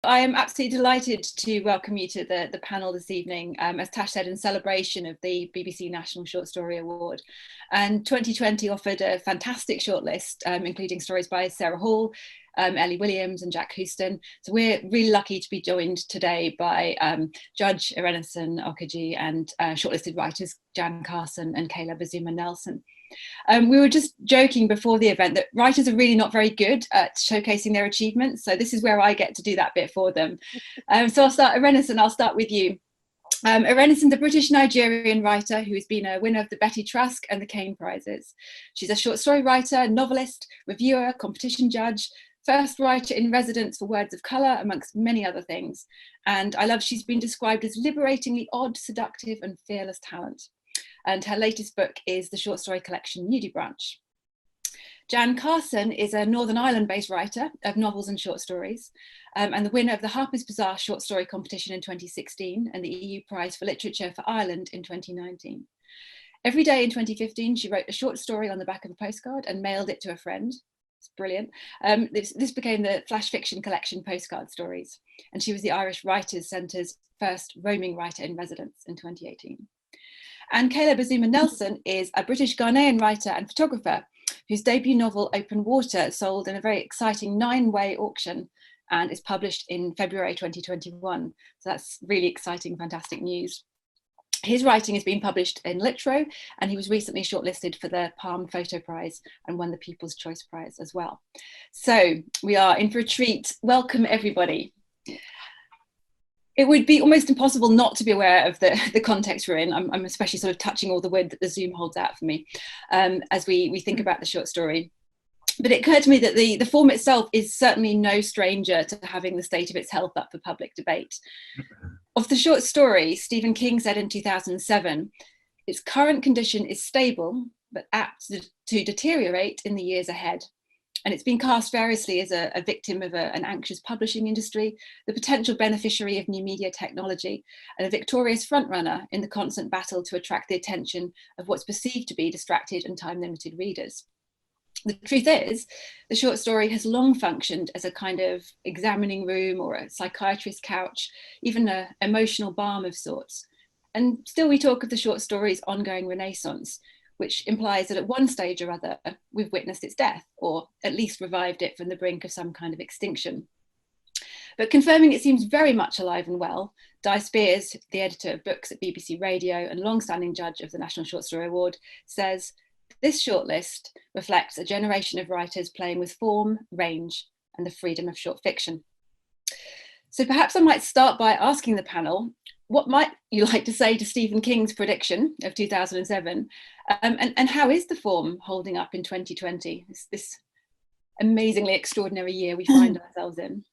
I am absolutely delighted to welcome you to the panel this evening, as Tash said, in celebration of the BBC National Short Story Award. And 2020 offered a fantastic shortlist, including stories by Sarah Hall, Ellie Williams and Jack Houston. So we're really lucky to be joined today by Judge Irenosen Okojie and shortlisted writers Jan Carson and Caleb Azuma. We were just joking before the event that writers are really not very good at showcasing their achievements. So this is where I get to do that bit for them. So Irenosen, I'll start with you. Irenosen's a British-Nigerian writer who has been a winner of the Betty Trask and the Kane Prizes. She's a short story writer, novelist, reviewer, competition judge, first writer in residence for Words of Colour, amongst many other things. And I love she's been described as liberatingly odd, seductive and fearless talent. And her latest book is the short story collection Nudibranch. Jan Carson is a Northern Ireland-based writer of novels and short stories, and the winner of the Harper's Bazaar Short Story Competition in 2016 and the EU Prize for Literature for Ireland in 2019. Every day in 2015, she wrote a short story on the back of a postcard and mailed it to a friend. It's brilliant. This became the flash fiction collection Postcard Stories, and she was the Irish Writers' Centre's first roaming writer in residence in 2018. And Caleb Azuma is a British Ghanaian writer and photographer whose debut novel Open Water sold in a very exciting 9-way auction and is published in February 2021. So that's really exciting, fantastic news. His writing has been published in Litro, and he was recently shortlisted for the Palm Photo Prize and won the People's Choice Prize as well. So we are in for a treat. Welcome, everybody. It would be almost impossible not to be aware of the context we're in. I'm especially sort of touching all the wood that the Zoom holds out for me as we think about the short story. But it occurred to me that the form itself is certainly no stranger to having the state of its health up for public debate. Of the short story, Stephen King said in 2007, its current condition is stable, but apt to deteriorate in the years ahead. And it's been cast variously as a victim of an anxious publishing industry, the potential beneficiary of new media technology, and a victorious frontrunner in the constant battle to attract the attention of what's perceived to be distracted and time-limited readers. The truth is, the short story has long functioned as a kind of examining room or a psychiatrist's couch, even an emotional balm of sorts. And still we talk of the short story's ongoing renaissance, which implies that at one stage or other, we've witnessed its death, or at least revived it from the brink of some kind of extinction. But confirming it seems very much alive and well, Di Spears, the editor of books at BBC Radio and long-standing judge of the National Short Story Award, says, "This shortlist reflects a generation of writers playing with form, range, and the freedom of short fiction." So perhaps I might start by asking the panel, what might you like to say to Stephen King's prediction of 2007? And how is the form holding up in 2020, this amazingly extraordinary year we find ourselves in?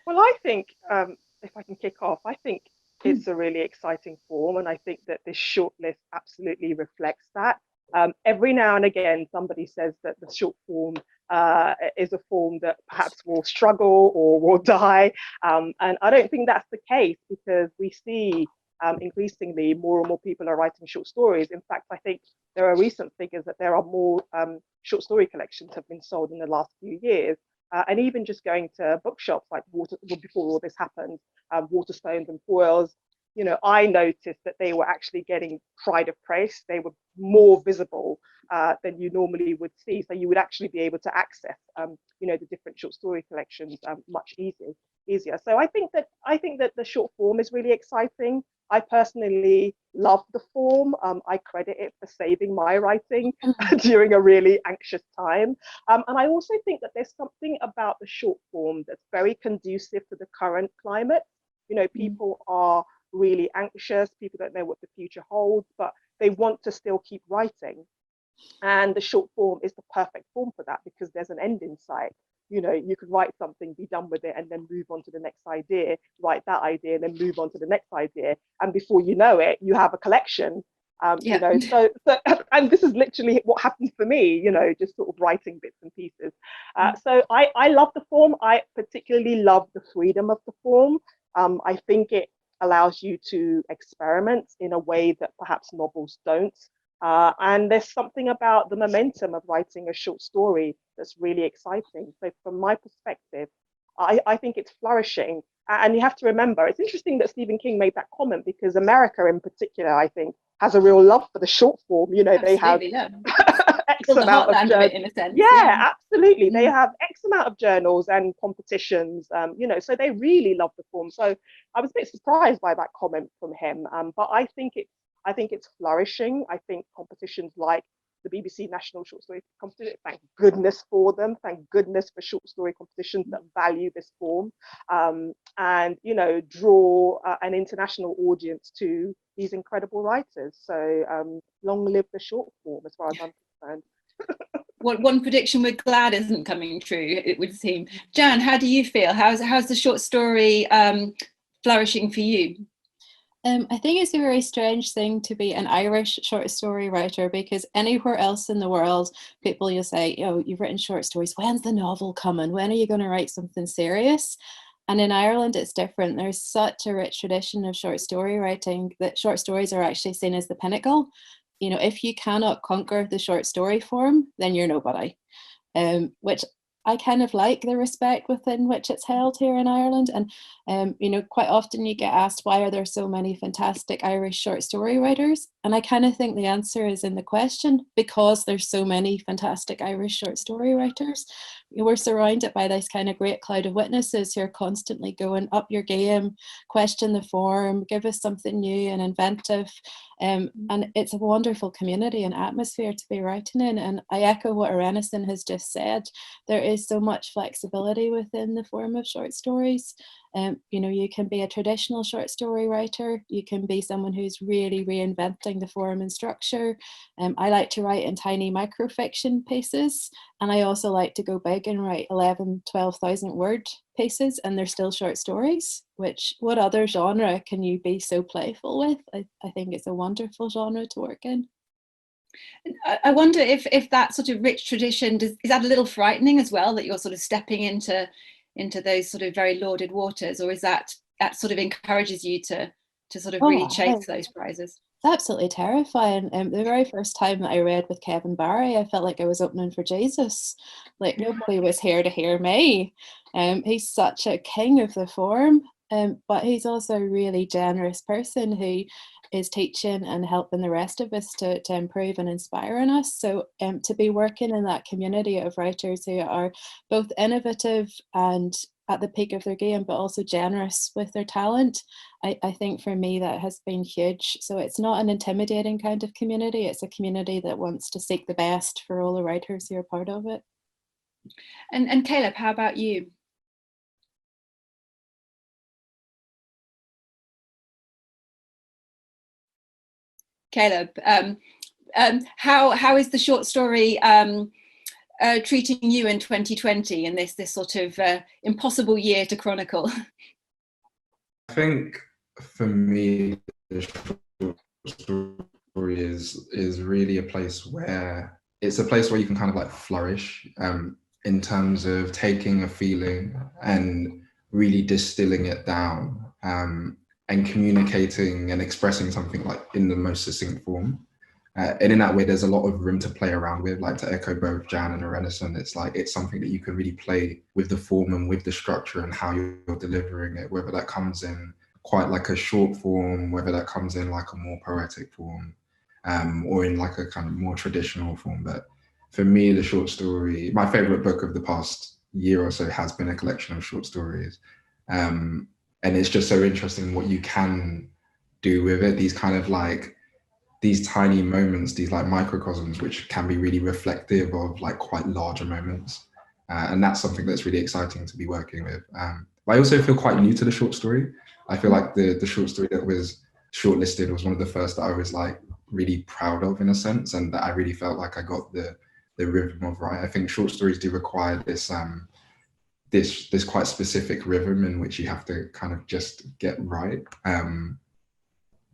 Well, I think, if I can kick off, I think it's a really exciting form. And I think that this shortlist absolutely reflects that. Every now and again, somebody says that the short form is a form that perhaps will struggle or will die. And I don't think that's the case, because we see increasingly more and more people are writing short stories. In fact, I think there are recent figures that there are more short story collections have been sold in the last few years. And even just going to bookshops like before all this happened, Waterstones and Foils, you know, I noticed that they were actually getting pride of place. They were more visible than you normally would see. So you would actually be able to access, you know, the different short story collections much easier. So I think that the short form is really exciting. I personally love the form. I credit it for saving my writing during a really anxious time. And I also think that there's something about the short form that's very conducive to the current climate. You know, people are really anxious, people don't know what the future holds, but they want to still keep writing. And the short form is the perfect form for that, because there's an end in sight. You know, you could write something, be done with it, and then move on to the next idea, write that idea, and then move on to the next idea. And before you know it, you have a collection. You know, so and this is literally what happened for me, you know, just sort of writing bits and pieces. So I love the form. I particularly love the freedom of the form. I think it allows you to experiment in a way that perhaps novels don't. And there's something about the momentum of writing a short story that's really exciting. So from my perspective, I think it's flourishing. And you have to remember, it's interesting that Stephen King made that comment, because America in particular, I think, has a real love for the short form. You know, they have yeah. X Well, the amount of heartland of journals. it, in a sense. Yeah, absolutely. They have X amount of journals and competitions, you know, so they really love the form. So I was a bit surprised by that comment from him. But I think it's flourishing. I think competitions like the BBC National Short Story Competition, thank goodness for them. Thank goodness for short story competitions that value this form, and, you know, draw an international audience to these incredible writers. So long live the short form, as far as I'm concerned. One prediction we're glad isn't coming true, it would seem. Jan, how do you feel? How's the short story flourishing for you? I think it's a very strange thing to be an Irish short story writer, because anywhere else in the world, people will say, oh, you've written short stories. When's the novel coming? When are you going to write something serious? And in Ireland, it's different. There's such a rich tradition of short story writing that short stories are actually seen as the pinnacle. You know, if you cannot conquer the short story form, then you're nobody. Which I kind of like the respect within which it's held here in Ireland. And, you know, quite often you get asked, why are there so many fantastic Irish short story writers? And I kind of think the answer is in the question, because there's so many fantastic Irish short story writers. We're surrounded by this kind of great cloud of witnesses who are constantly going, up your game, question the form, give us something new and inventive. And it's a wonderful community and atmosphere to be writing in. And I echo what Irenosen has just said. There is so much flexibility within the form of short stories. You know, you can be a traditional short story writer. You can be someone who's really reinventing the form and structure. I like to write in tiny microfiction pieces. And I also like to go big and write 11, 12,000 word pieces, and they're still short stories, which, what other genre can you be so playful with? I think it's a wonderful genre to work in. I wonder if that sort of rich tradition, is that a little frightening as well, that you're sort of stepping into those sort of very lauded waters, or is that sort of encourages you to sort of really chase those prizes? It's absolutely terrifying. The very first time that I read with Kevin Barry, I felt like I was opening for Jesus. Like, nobody was here to hear me. He's such a king of the form, but he's also a really generous person who is teaching and helping the rest of us to improve and inspiring us. So to be working in that community of writers who are both innovative and at the peak of their game, but also generous with their talent, I think for me that has been huge. So it's not an intimidating kind of community, it's a community that wants to seek the best for all the writers who are part of it. And Caleb, how about you? Caleb, how is the short story treating you in 2020 in this sort of impossible year to chronicle? I think for me, the short story is really a place where it's a place where you can kind of like flourish in terms of taking a feeling and really distilling it down and communicating and expressing something like in the most succinct form. And in that way, there's a lot of room to play around with, like to echo both Jan and Irenosen. It's like, it's something that you can really play with the form and with the structure and how you're delivering it, whether that comes in quite like a short form, whether that comes in like a more poetic form, or in like a kind of more traditional form. But for me, the short story, my favorite book of the past year or so has been a collection of short stories. And it's just so interesting what you can do with it. These kind of like, these tiny moments, these like microcosms, which can be really reflective of like quite larger moments. And that's something that's really exciting to be working with. But I also feel quite new to the short story. I feel like the short story that was shortlisted was one of the first that I was like really proud of in a sense, and that I really felt like I got the rhythm of right. I think short stories do require this this quite specific rhythm in which you have to kind of just get right.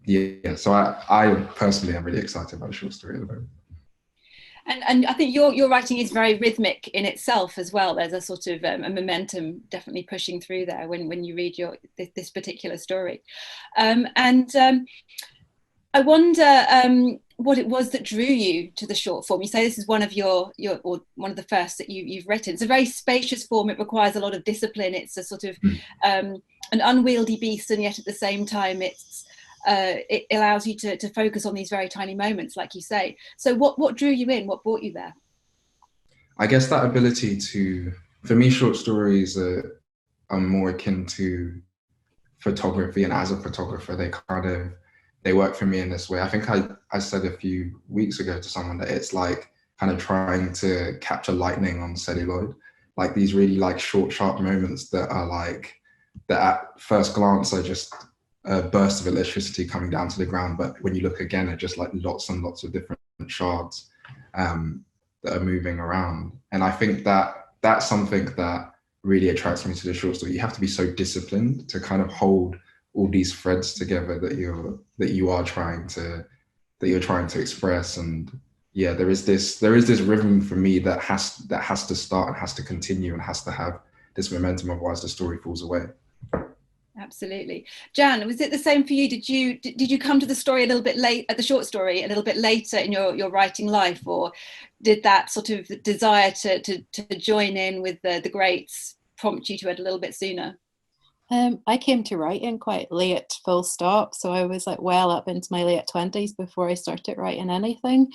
Yeah, so I personally am really excited about the short story at the moment. And I think your writing is very rhythmic in itself as well. There's a sort of a momentum definitely pushing through there when you read this particular story. I wonder what it was that drew you to the short form. You say this is one of your or one of the first that you've written. It's a very spacious form. It requires a lot of discipline. It's a sort of an unwieldy beast, and yet at the same time, it allows you to focus on these very tiny moments, like you say. So what drew you in? What brought you there? I guess that ability to, for me, short stories are more akin to photography, and as a photographer, they work for me in this way. I think I said a few weeks ago to someone that it's like kind of trying to capture lightning on celluloid, like these really like short, sharp moments that are like, that at first glance are just a burst of electricity coming down to the ground, but when you look again, are just like lots and lots of different shards that are moving around. And I think that that's something that really attracts me to the short story. You have to be so disciplined to kind of hold all these threads together that you're trying to express. And yeah, there is this rhythm for me that has to start and has to continue and has to have this momentum, otherwise the story falls away. Absolutely. Jan, was it the same for you? Did you come to the story a little bit late, at the short story a little bit later in your writing life, or did that sort of desire to join in with the greats prompt you to it a little bit sooner? I came to writing quite late, full stop. So I was like well up into my late 20s before I started writing anything.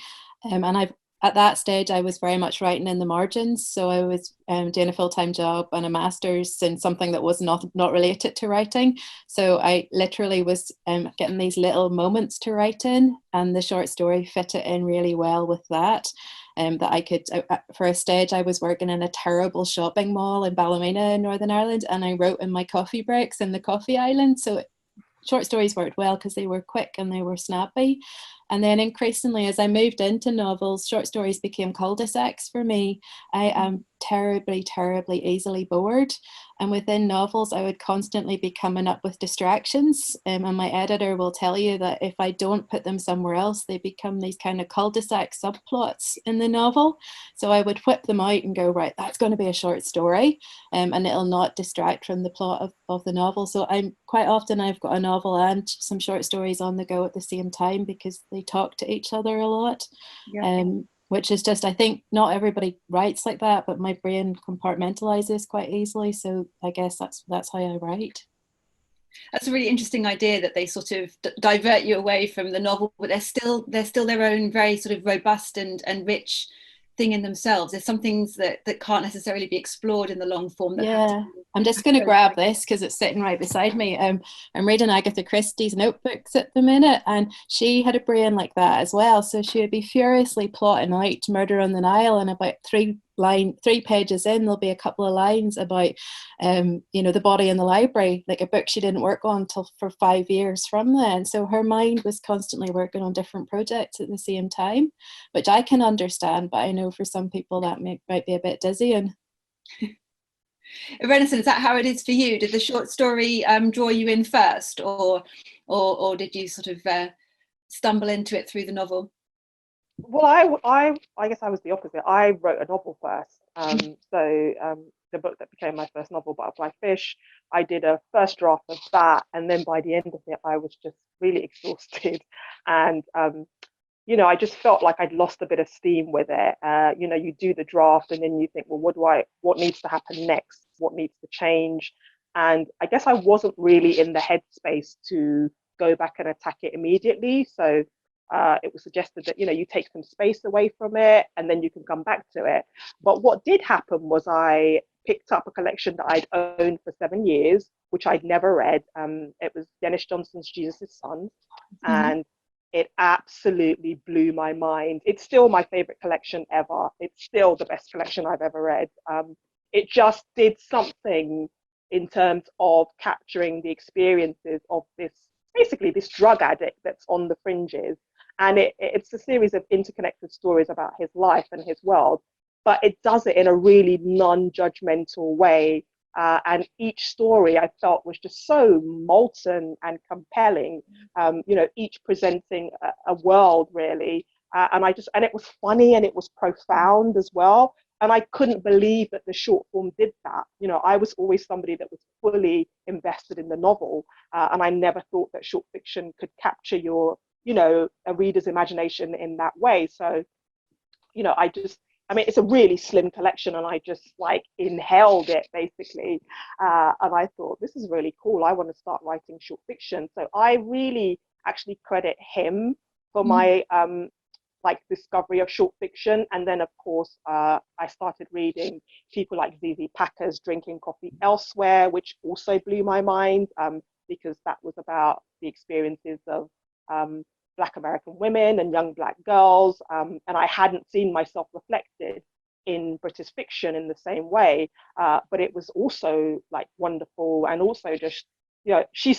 And at that stage, I was very much writing in the margins. So I was doing a full-time job and a master's in something that was not related to writing. So I literally was getting these little moments to write in, and the short story fit it in really well with that. That I could, for a stage, I was working in a terrible shopping mall in Ballymena in Northern Ireland, and I wrote in my coffee breaks in the coffee island. So short stories worked well because they were quick and they were snappy. And then increasingly, as I moved into novels, short stories became cul-de-sacs for me. I am terribly, terribly easily bored. And within novels, I would constantly be coming up with distractions. And my editor will tell you that if I don't put them somewhere else, they become these kind of cul-de-sac subplots in the novel. So I would whip them out and go, right, that's going to be a short story. And it'll not distract from the plot of the novel. So quite often I've got a novel and some short stories on the go at the same time because they talk to each other a lot. Yeah. Which is just, I think not everybody writes like that, but my brain compartmentalizes quite easily. So I guess that's how I write. That's a really interesting idea, that they sort of divert you away from the novel, but they're still their own very sort of robust and rich thing in themselves. There's some things that can't necessarily be explored in the long form. Yeah, I'm just going to grab this because it's sitting right beside me. I'm reading Agatha Christie's notebooks at the minute, and she had a brain like that as well. So she would be furiously plotting out Murder on the Nile, and about 3 pages in, there'll be a couple of lines about the body in the library, like a book she didn't work on for 5 years from then. So her mind was constantly working on different projects at the same time, which I can understand, but I know for some people that might be a bit dizzying. Irenosen, is that how it is for you? Did the short story draw you in first, or did you sort of stumble into it through the novel? Well, I guess I was the opposite. I wrote a novel first. The book that became my first novel, Butterfly Fish, I did a first draft of that, and then by the end of it, I was just really exhausted, and I just felt like I'd lost a bit of steam with it. You do the draft, and then you think, well, what needs to happen next? What needs to change? And I guess I wasn't really in the headspace to go back and attack it immediately. So it was suggested that you take some space away from it and then you can come back to it. But what did happen was I picked up a collection that I'd owned for 7 years, which I'd never read. It was Dennis Johnson's Jesus' Sons, and it absolutely blew my mind. It's still my favorite collection ever. It's still the best collection I've ever read. It just did something in terms of capturing the experiences of this drug addict that's on the fringes. And it's a series of interconnected stories about his life and his world, but it does it in a really non-judgmental way. And each story I felt was just so molten and compelling, each presenting a world really. And it was funny and it was profound as well. And I couldn't believe that the short form did that. I was always somebody that was fully invested in the novel. And I never thought that short fiction could capture your you know, a reader's imagination in that way. So, you know, I mean, it's a really slim collection, and I just like inhaled it basically. And I thought, this is really cool. I want to start writing short fiction. So I really actually credit him for my like discovery of short fiction. And then of course, I started reading people like ZZ Packer's Drinking Coffee Elsewhere, which also blew my mind, because that was about the experiences of Black American women and young Black girls. And I hadn't seen myself reflected in British fiction in the same way. But it was also like wonderful, and also just, you know, she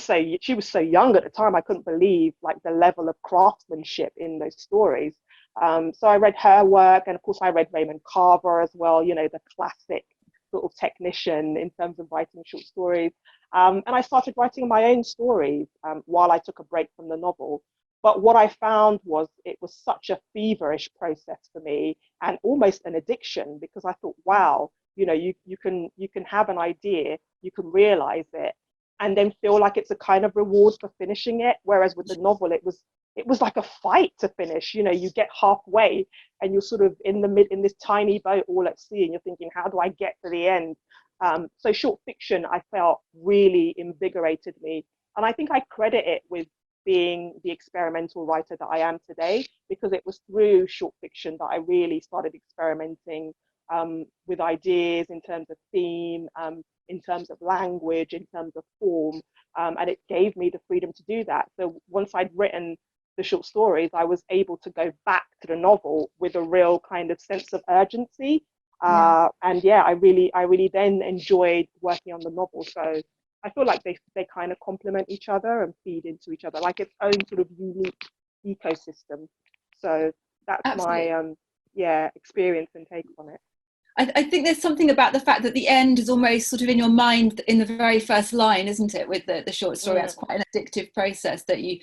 was so young at the time. I couldn't believe like the level of craftsmanship in those stories. So I read her work, and of course I read Raymond Carver as well, you know, the classic sort of technician in terms of writing short stories. And I started writing my own stories while I took a break from the novel. But what I found was it was such a feverish process for me, and almost an addiction, because I thought, wow, you know, you can have an idea, you can realize it, and then feel like it's a kind of reward for finishing it. Whereas with the novel, it was like a fight to finish. You know, you get halfway and you're sort of in this tiny boat all at sea, and you're thinking, how do I get to the end? So short fiction, I felt, really invigorated me. And I think I credit it with being the experimental writer that I am today, because it was through short fiction that I really started experimenting with ideas in terms of theme, in terms of language, in terms of form. And it gave me the freedom to do that. So once I'd written the short stories, I was able to go back to the novel with a real kind of sense of urgency. And yeah, I really then enjoyed working on the novel. So I feel like they kind of complement each other and feed into each other, like its own sort of unique ecosystem. So that's Absolutely. My experience and take on it. I think there's something about the fact that the end is almost sort of in your mind in the very first line, isn't it? With the short story, that's quite an addictive process, that you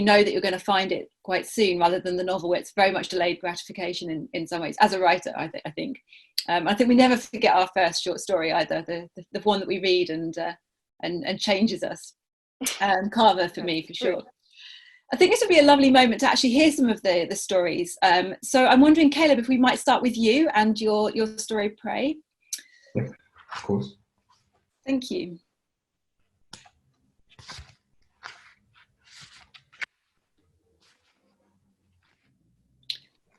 know that you're going to find it quite soon, rather than the novel, where it's very much delayed gratification in some ways. As a writer, I think we never forget our first short story either, the one that we read and changes us. Carver for me, for sure. I think this would be a lovely moment to actually hear some of the stories. So I'm wondering, Caleb, if we might start with you and your story, Prey. Yeah, of course. Thank you.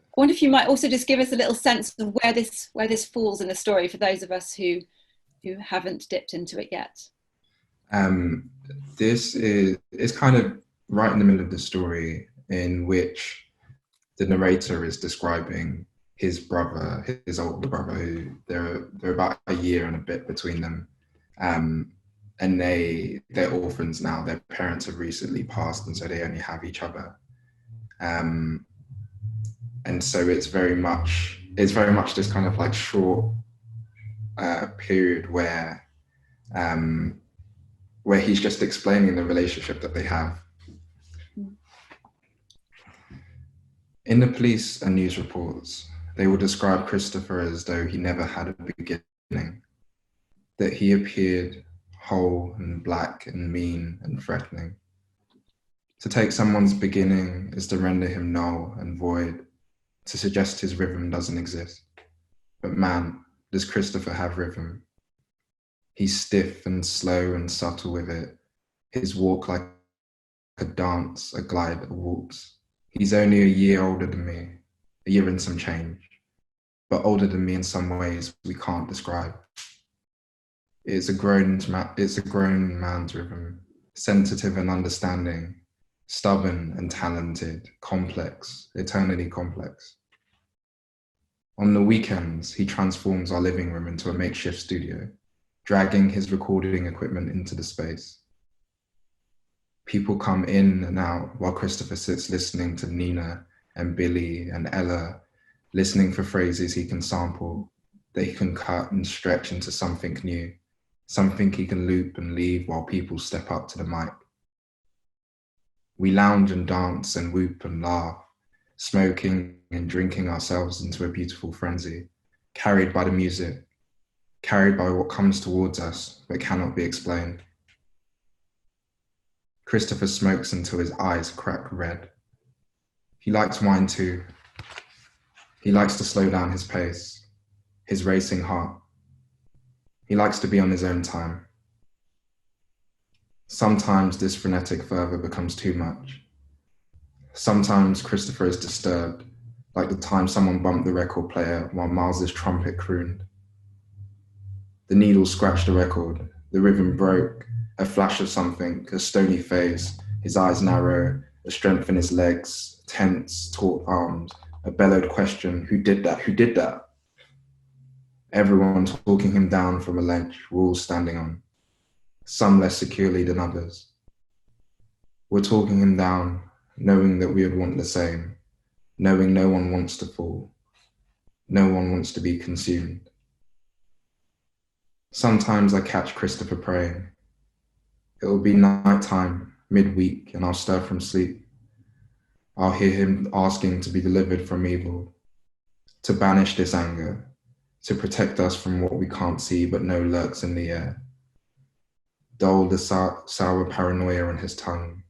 I wonder if you might also just give us a little sense of where this falls in the story for those of us who haven't dipped into it yet. This is kind of right in the middle of the story, in which the narrator is describing his brother, his older brother, who they're about a year and a bit between them, and they're orphans now. Their parents have recently passed, and so they only have each other. And so it's very much this kind of like short period where he's just explaining the relationship that they have. In the police and news reports, they will describe Christopher as though he never had a beginning, that he appeared whole and black and mean and threatening. To take someone's beginning is to render him null and void, to suggest his rhythm doesn't exist. But man, does Christopher have rhythm? He's stiff and slow and subtle with it, his walk like a dance, a glide, a waltz. He's only a year older than me, a year and some change, but older than me in some ways we can't describe. It's a grown man's rhythm, sensitive and understanding, stubborn and talented, complex, eternally complex. On the weekends, he transforms our living room into a makeshift studio, dragging his recording equipment into the space. People come in and out while Christopher sits listening to Nina and Billy and Ella, listening for phrases he can sample, that he can cut and stretch into something new, something he can loop and leave while people step up to the mic. We lounge and dance and whoop and laugh, smoking and drinking ourselves into a beautiful frenzy, carried by the music, carried by what comes towards us but cannot be explained. Christopher smokes until his eyes crack red, He likes wine too. He likes to slow down his pace, his racing heart. He likes to be on his own time. Sometimes this frenetic fervor becomes too much. Sometimes Christopher is disturbed, like the time someone bumped the record player while Miles's trumpet crooned. The needle scratched the record, the rhythm broke, a flash of something, a stony face, his eyes narrow, a strength in his legs, tense, taut arms, a bellowed question, who did that, who did that? Everyone talking him down from a ledge we're all standing on, some less securely than others. We're talking him down, knowing that we would want the same, knowing no one wants to fall, no one wants to be consumed. Sometimes I catch Christopher praying. It will be nighttime, midweek, and I'll stir from sleep. I'll hear him asking to be delivered from evil, to banish this anger, to protect us from what we can't see but know lurks in the air. Dull the sour paranoia on his tongue.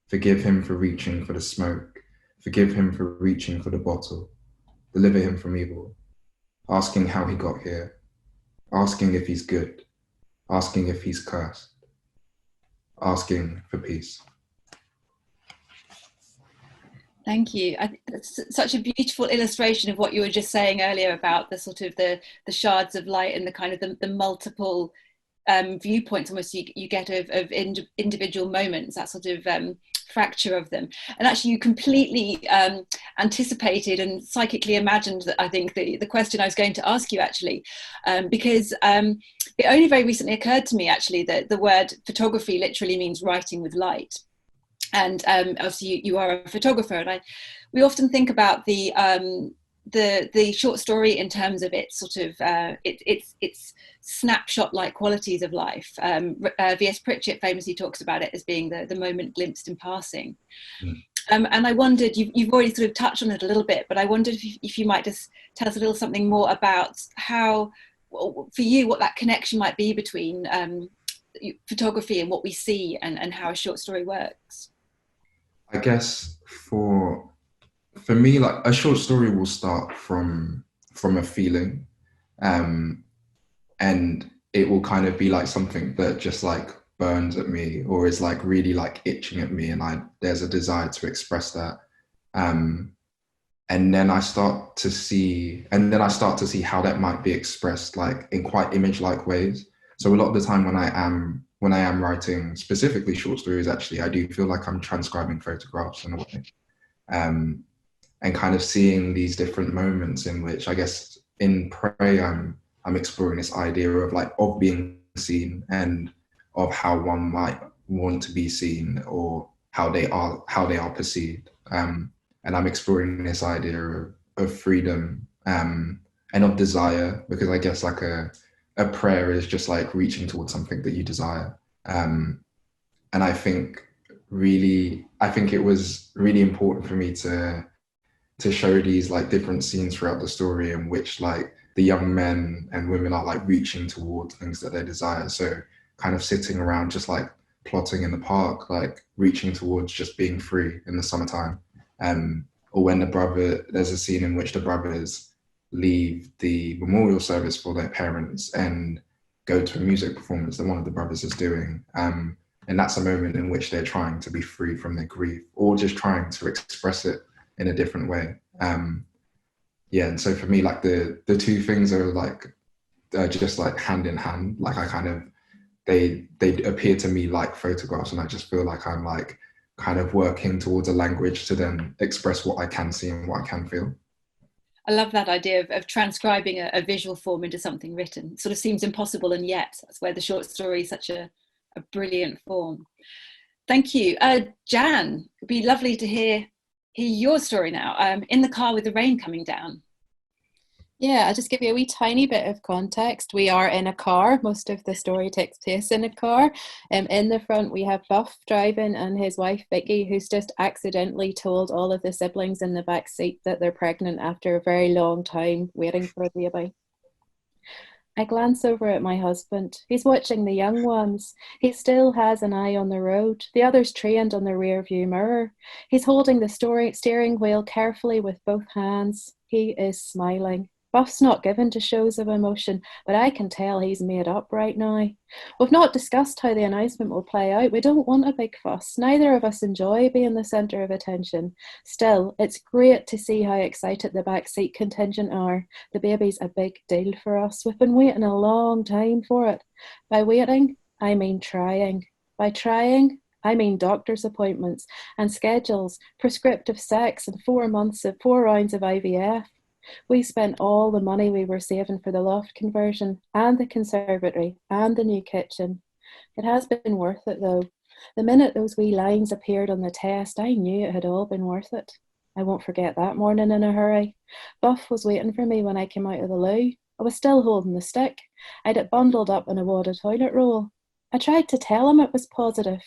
Forgive him for reaching for the smoke. Forgive him for reaching for the bottle. Deliver him from evil. Asking how he got here. Asking if he's good. Asking if he's cursed. Asking for peace. Thank you. It's such a beautiful illustration of what you were just saying earlier about the sort of the shards of light and the kind of the multiple viewpoints almost you get of individual moments, that sort of fracture of them. And actually you completely anticipated and psychically imagined that, I think, the question I was going to ask you actually, because it only very recently occurred to me actually that the word photography literally means writing with light. And obviously you are a photographer, and we often think about the short story in terms of its sort of its snapshot-like qualities of life. V.S. Pritchett famously talks about it as being the moment glimpsed in passing. And I wondered, you've already sort of touched on it a little bit, but I wondered if you might just tell us a little something more about how, for you, what that connection might be between photography and what we see, and how a short story works. I guess for me, like, a short story will start from a feeling, and it will kind of be like something that just like burns at me, or is like really like itching at me, and there's a desire to express that, and then I start to see how that might be expressed like in quite image-like ways. So a lot of the time when I am writing specifically short stories, actually, I do feel like I'm transcribing photographs in a way, and kind of seeing these different moments in which, I guess, in Prey, I'm exploring this idea of being seen, and of how one might want to be seen, or how they are perceived, and I'm exploring this idea of freedom, and of desire, because I guess like a prayer is just like reaching towards something that you desire, and I think it was really important for me to show these like different scenes throughout the story in which like the young men and women are like reaching towards things that they desire. So kind of sitting around just like plotting in the park, like reaching towards just being free in the summertime. Or when there's a scene in which the brothers leave the memorial service for their parents and go to a music performance that one of the brothers is doing. And that's a moment in which they're trying to be free from their grief, or just trying to express it in a different way. And so for me, like the two things are like just like hand in hand. Like I kind of, they appear to me like photographs, and I just feel like I'm like kind of working towards a language to then express what I can see and what I can feel. I love that idea of transcribing a visual form into something written. It sort of seems impossible, and yet that's where the short story is such a brilliant form. Thank you. Jan, it'd be lovely to hear your story now. In the car with the rain coming down. Yeah, I'll just give you a wee tiny bit of context. We are in a car. Most of the story takes place in a car. In the front, we have Buff driving, and his wife, Vicky, who's just accidentally told all of the siblings in the back seat that they're pregnant after a very long time waiting for a baby. I glance over at my husband. He's watching the young ones. He still has an eye on the road, the others trained on the rear view mirror. He's holding the steering wheel carefully with both hands. He is smiling. Buff's not given to shows of emotion, but I can tell he's made up right now. We've not discussed how the announcement will play out. We don't want a big fuss. Neither of us enjoy being the centre of attention. Still, it's great to see how excited the backseat contingent are. The baby's a big deal for us. We've been waiting a long time for it. By waiting, I mean trying. By trying, I mean doctor's appointments and schedules, prescriptive sex, and 4 months of 4 rounds of IVF. We spent all the money we were saving for the loft conversion and the conservatory and the new kitchen. It has been worth it though. The minute those wee lines appeared on the test, I knew it had all been worth it. I won't forget that morning in a hurry. Buff was waiting for me when I came out of the loo. I was still holding the stick. I'd it bundled up in a wad of toilet roll. I tried to tell him it was positive.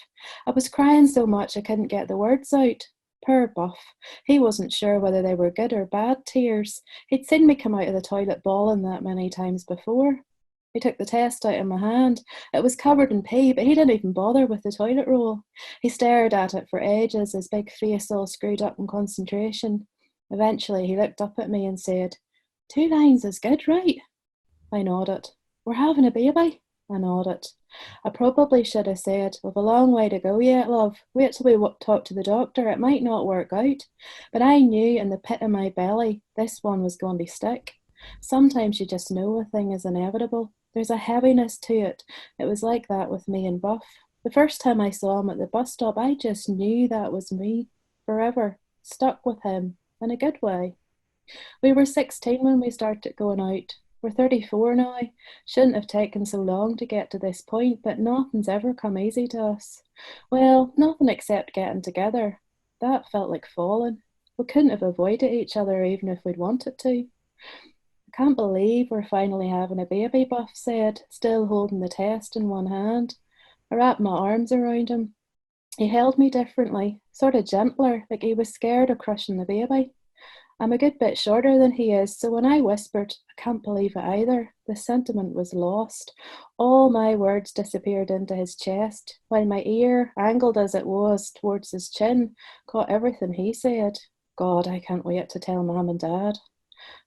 I was crying so much I couldn't get the words out. Poor Buff. He wasn't sure whether they were good or bad tears. He'd seen me come out of the toilet bawling that many times before. He took the test out of my hand. It was covered in pee, but he didn't even bother with the toilet roll. He stared at it for ages, his big face all screwed up in concentration. Eventually, he looked up at me and said, 2 lines is good, right? I nodded. We're having a baby? I nodded. I probably should have said, we've a long way to go yet, love. Wait till we talk to the doctor. It might not work out. But I knew in the pit of my belly, this one was going to stick. Sometimes you just know a thing is inevitable. There's a heaviness to it. It was like that with me and Buff. The first time I saw him at the bus stop, I just knew that was me. Forever. Stuck with him. In a good way. We were 16 when we started going out. We're 34 now. Shouldn't have taken so long to get to this point, but nothing's ever come easy to us. Well, nothing except getting together. That felt like falling. We couldn't have avoided each other even if we'd wanted to. I can't believe we're finally having a baby, Buff said, still holding the test in one hand. I wrapped my arms around him. He held me differently, sort of gentler, like he was scared of crushing the baby. I'm a good bit shorter than he is, so when I whispered, I can't believe it either, the sentiment was lost. All my words disappeared into his chest, while my ear, angled as it was towards his chin, caught everything he said. God, I can't wait to tell Mum and Dad.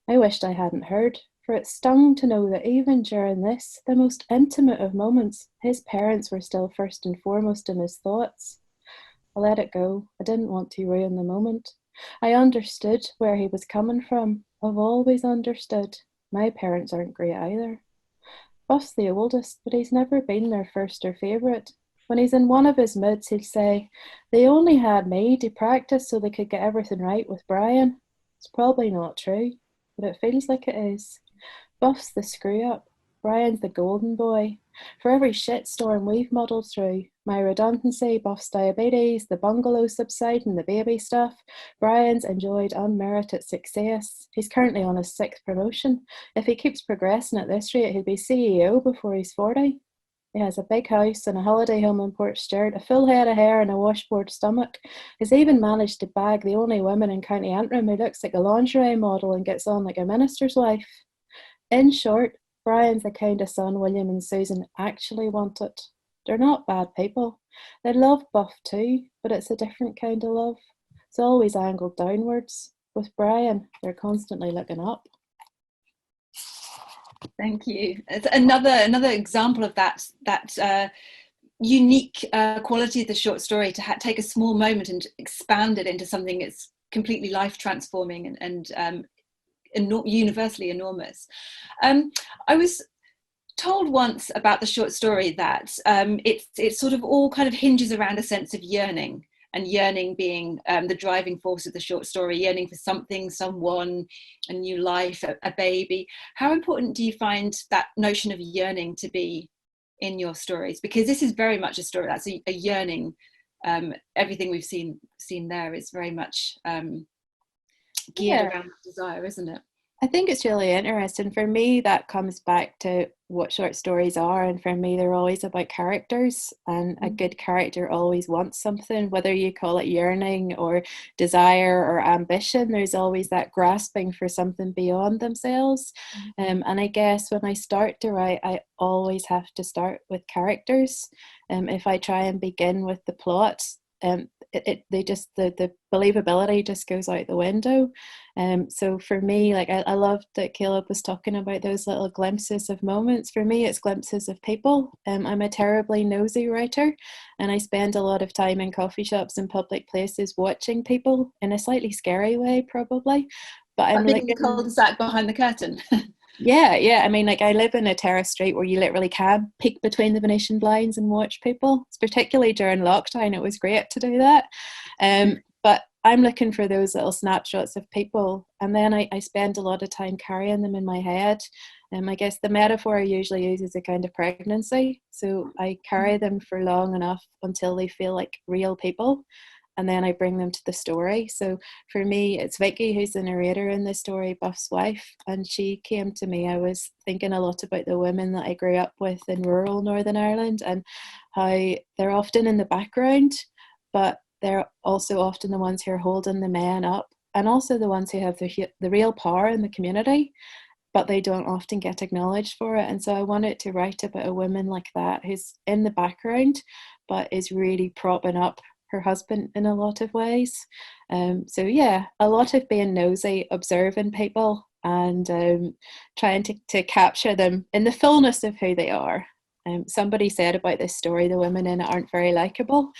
I wished I hadn't heard, for it stung to know that even during this, the most intimate of moments, his parents were still first and foremost in his thoughts. I let it go. I didn't want to ruin the moment. I understood where he was coming from. I've always understood. My parents aren't great either. Buff's the oldest, but he's never been their first or favourite. When he's in one of his moods, he'll say, they only had me to practice so they could get everything right with Brian. It's probably not true, but it feels like it is. Buff's the screw-up. Brian's the golden boy. For every shitstorm we've muddled through, my redundancy, Buff's diabetes, the bungalow subsiding, the baby stuff, Brian's enjoyed unmerited success. He's currently on his 6th promotion. If he keeps progressing at this rate, he'll be CEO before he's 40. He has a big house and a holiday home in Port Stewart, a full head of hair and a washboard stomach. He's even managed to bag the only woman in County Antrim who looks like a lingerie model and gets on like a minister's wife. In short, Brian's the kind of son William and Susan actually wanted. They're not bad people. They love Buff too, but it's a different kind of love. It's always angled downwards. With Brian, they're constantly looking up. Thank you. It's another example of that unique quality of the short story, to take a small moment and expand it into something that's completely life transforming and universally enormous. I was told once about the short story that it sort of all kind of hinges around a sense of yearning, and yearning being the driving force of the short story, yearning for something, someone, a new life, a baby. How important do you find that notion of yearning to be in your stories? Because this is very much a story that's a yearning. Everything we've seen there is very much geared around desire, isn't it? I think it's really interesting. For me, that comes back to what short stories are, and for me they're always about characters, and a good character always wants something, whether you call it yearning or desire or ambition. There's always that grasping for something beyond themselves. And I guess when I start to write, I always have to start with characters. If I try and begin with the plot, the believability just goes out the window. So for me, like I love that Caleb was talking about those little glimpses of moments. For me, it's glimpses of people. I'm a terribly nosy writer, and I spend a lot of time in coffee shops and public places watching people in a slightly scary way, probably. But I'm like the cul-de-sac behind the curtain. Yeah. I mean, like I live in a terrace street where you literally can peek between the Venetian blinds and watch people. It's particularly during lockdown. It was great to do that. But I'm looking for those little snapshots of people, and then I spend a lot of time carrying them in my head. I guess the metaphor I usually use is a kind of pregnancy. So I carry them for long enough until they feel like real people, and then I bring them to the story. So for me, it's Vicky who's the narrator in the story, Buff's wife, and she came to me. I was thinking a lot about the women that I grew up with in rural Northern Ireland, and how they're often in the background, but they're also often the ones who are holding the men up, and also the ones who have the real power in the community, but they don't often get acknowledged for it. And so I wanted to write about a woman like that who's in the background, but is really propping up her husband in a lot of ways. So yeah, a lot of being nosy, observing people, and trying to capture them in the fullness of who they are. Somebody said about this story, the women in it aren't very likable.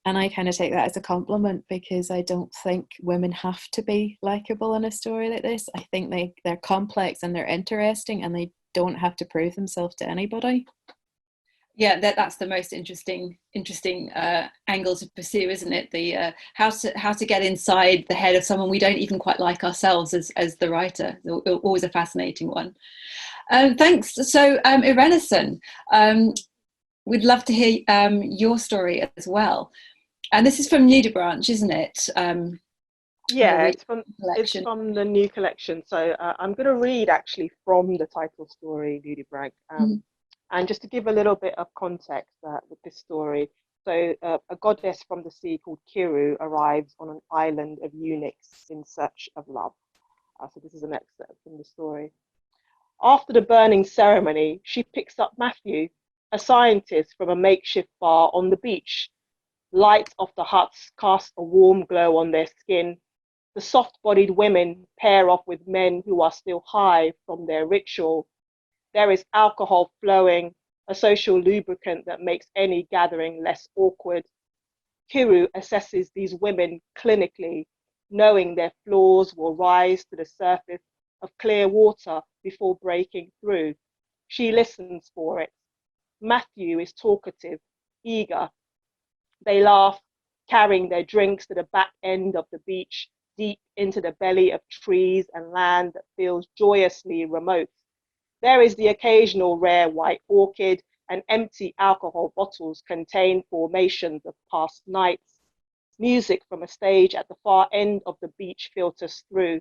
And I kind of take that as a compliment, because I don't think women have to be likable in a story like this. I think they're complex and they're interesting, and they don't have to prove themselves to anybody. Yeah, that's the most interesting angle to pursue, isn't it? The how to get inside the head of someone we don't even quite like ourselves as the writer. Always a fascinating one. Thanks. So Irenosen, we'd love to hear your story as well. And this is from Nudibranch, isn't it? Yeah, it's from the new collection. So I'm going to read actually from the title story, Nudibranch. And just to give a little bit of context with this story. So a goddess from the sea called Kiru arrives on an island of eunuchs in search of love. So this is an excerpt from the story. After the burning ceremony, she picks up Matthew, a scientist from a makeshift bar on the beach. Light of the huts cast a warm glow on their skin. The soft-bodied women pair off with men who are still high from their ritual. There is alcohol flowing, a social lubricant that makes any gathering less awkward. Kiru assesses these women clinically, knowing their flaws will rise to the surface of clear water before breaking through. She listens for it. Matthew is talkative, eager. They laugh, carrying their drinks to the back end of the beach, deep into the belly of trees and land that feels joyously remote. There is the occasional rare white orchid, and empty alcohol bottles contain formations of past nights. Music from a stage at the far end of the beach filters through.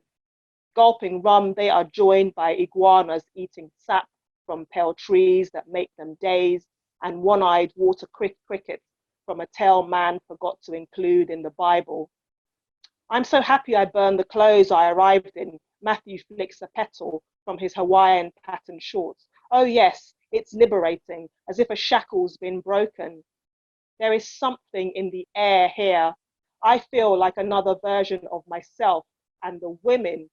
Gulping rum, they are joined by iguanas eating sap from pale trees that make them daze, and one-eyed water crickets from a tale man forgot to include in the Bible. I'm so happy I burned the clothes I arrived in. Matthew flicks a petal from his Hawaiian patterned shorts. Oh yes, it's liberating, as if a shackle's been broken. There is something in the air here. I feel like another version of myself, and the women,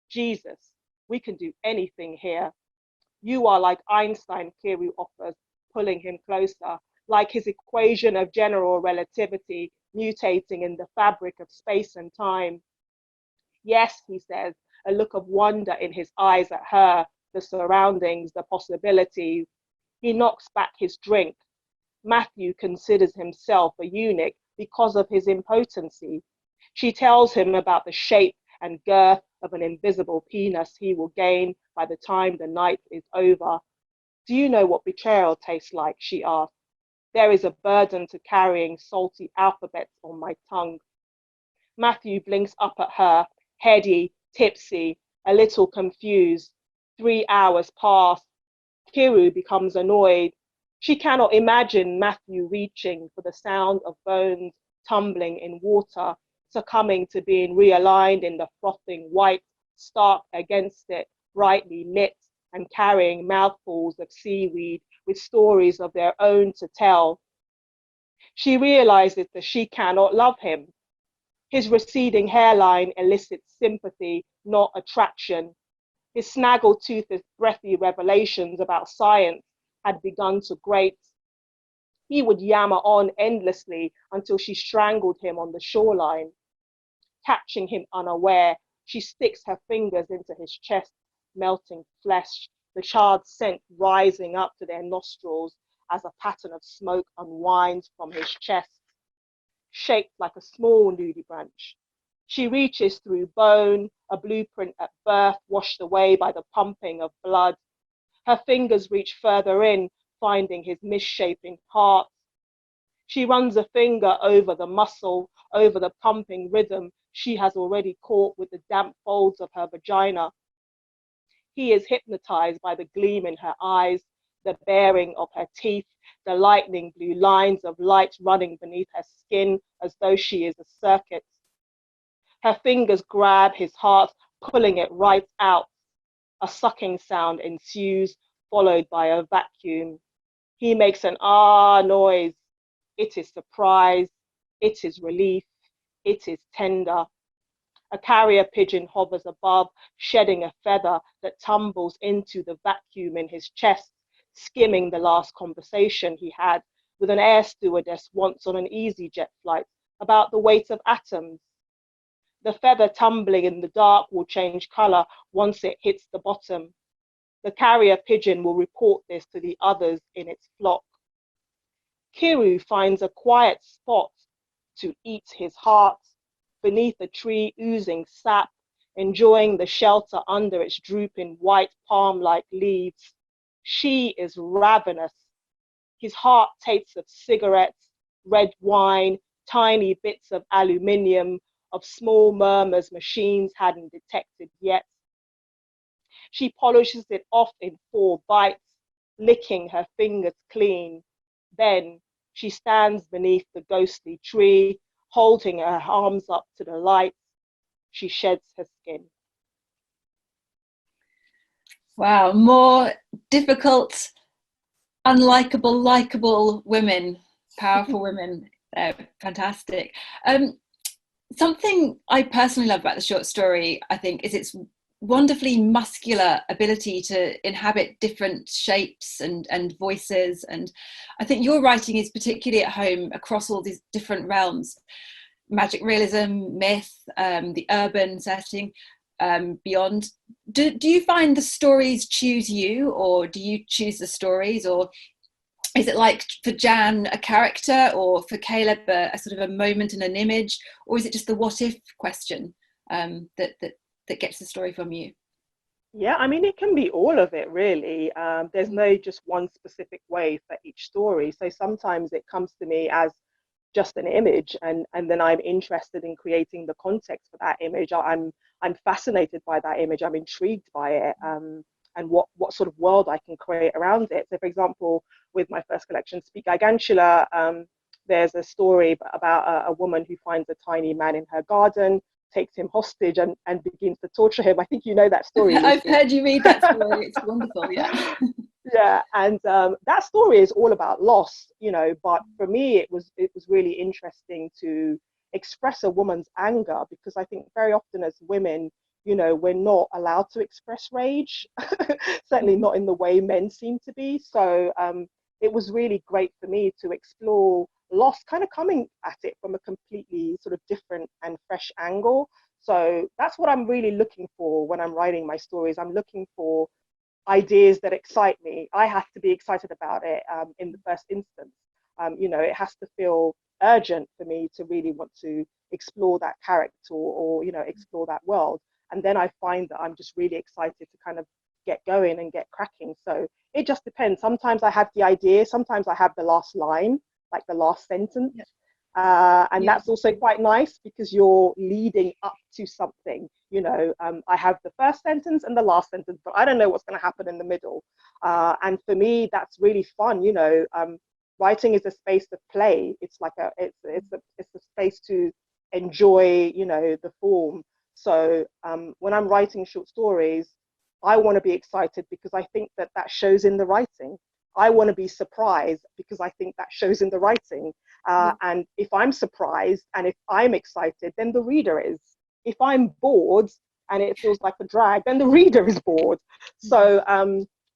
Jesus, we can do anything here. You are like Einstein, Kiru offers, pulling him closer, like his equation of general relativity mutating in the fabric of space and time. Yes, he says, a look of wonder in his eyes at her, the surroundings, the possibilities. He knocks back his drink. Matthew considers himself a eunuch because of his impotency. She tells him about the shape and girth of an invisible penis he will gain by the time the night is over. Do you know what betrayal tastes like? She asks. There is a burden to carrying salty alphabets on my tongue. Matthew blinks up at her, heady, tipsy, a little confused. 3 hours pass. Kiru becomes annoyed. She cannot imagine Matthew reaching for the sound of bones tumbling in water, succumbing to being realigned in the frothing white, stark against it, brightly lit, and carrying mouthfuls of seaweed with stories of their own to tell. She realizes that she cannot love him. His receding hairline elicits sympathy, not attraction. His snaggle-toothed, breathy revelations about science had begun to grate. He would yammer on endlessly until she strangled him on the shoreline. Catching him unaware, she sticks her fingers into his chest, melting flesh, the charred scent rising up to their nostrils as a pattern of smoke unwinds from his chest. Shaped like a small nudibranch, she reaches through bone, a blueprint at birth washed away by the pumping of blood. Her fingers reach further in, finding his misshapen heart. She runs a finger over the muscle, over the pumping rhythm she has already caught with the damp folds of her vagina. He is hypnotized by the gleam in her eyes, the baring of her teeth, the lightning blue lines of light running beneath her skin as though she is a circuit. Her fingers grab his heart, pulling it right out. A sucking sound ensues, followed by a vacuum. He makes an ah noise. It is surprise. It is relief. It is tender. A carrier pigeon hovers above, shedding a feather that tumbles into the vacuum in his chest, skimming the last conversation he had with an air stewardess once on an EasyJet flight about the weight of atoms. The feather tumbling in the dark will change color once it hits the bottom. The carrier pigeon will report this to the others in its flock. Kiru finds a quiet spot to eat his heart, beneath a tree oozing sap, enjoying the shelter under its drooping white palm-like leaves. She is ravenous. His heart tastes of cigarettes, red wine, tiny bits of aluminium, of small murmurs machines hadn't detected yet. She polishes it off in 4 bites, licking her fingers clean. Then she stands beneath the ghostly tree, holding her arms up to the light. She sheds her skin. Wow, more difficult, unlikable, likable women, powerful women. Fantastic. Something I personally love about the short story, I think, is its wonderfully muscular ability to inhabit different shapes and voices. And I think your writing is particularly at home across all these different realms: magic realism, myth, the urban setting, beyond. Do you find the stories choose you, or do you choose the stories, or is it like for Jan a character, or for Caleb a sort of a moment and an image, or is it just the what if question that gets the story from you? Yeah, I mean, it can be all of it, really. There's no just one specific way for each story. So sometimes it comes to me as just an image, and then I'm interested in creating the context for that image. I'm fascinated by that image. I'm intrigued by it, and what sort of world I can create around it. So, for example, with my first collection, Speak Gargantula, there's a story about a woman who finds a tiny man in her garden, takes him hostage, and begins to torture him. I think you know that story. I've heard you read that story. It's wonderful. Yeah. Yeah, and that story is all about loss, you know. But for me, it was really interesting to express a woman's anger, because I think very often as women, you know, we're not allowed to express rage, certainly not in the way men seem to be. So it was really great for me to explore loss, kind of coming at it from a completely sort of different and fresh angle. So that's what I'm really looking for when I'm writing my stories. I'm looking for ideas that excite me. I have to be excited about it in the first instance. You know, it has to feel urgent for me to really want to explore that character, or you know, explore that world. And then I find that I'm just really excited to kind of get going and get cracking. So it just depends. Sometimes I have the idea, sometimes I have the last line, like the last sentence. And that's also quite nice because you're leading up to something. You know, I have the first sentence and the last sentence, but I don't know what's going to happen in the middle. And for me, that's really fun. You know, writing is a space of play. It's like it's a space to enjoy, you know, the form. So when I'm writing short stories, I want to be excited because I think that shows in the writing. I want to be surprised because I think that shows in the writing. And if I'm surprised and if I'm excited, then the reader is. If I'm bored and it feels like a drag, then the reader is bored. So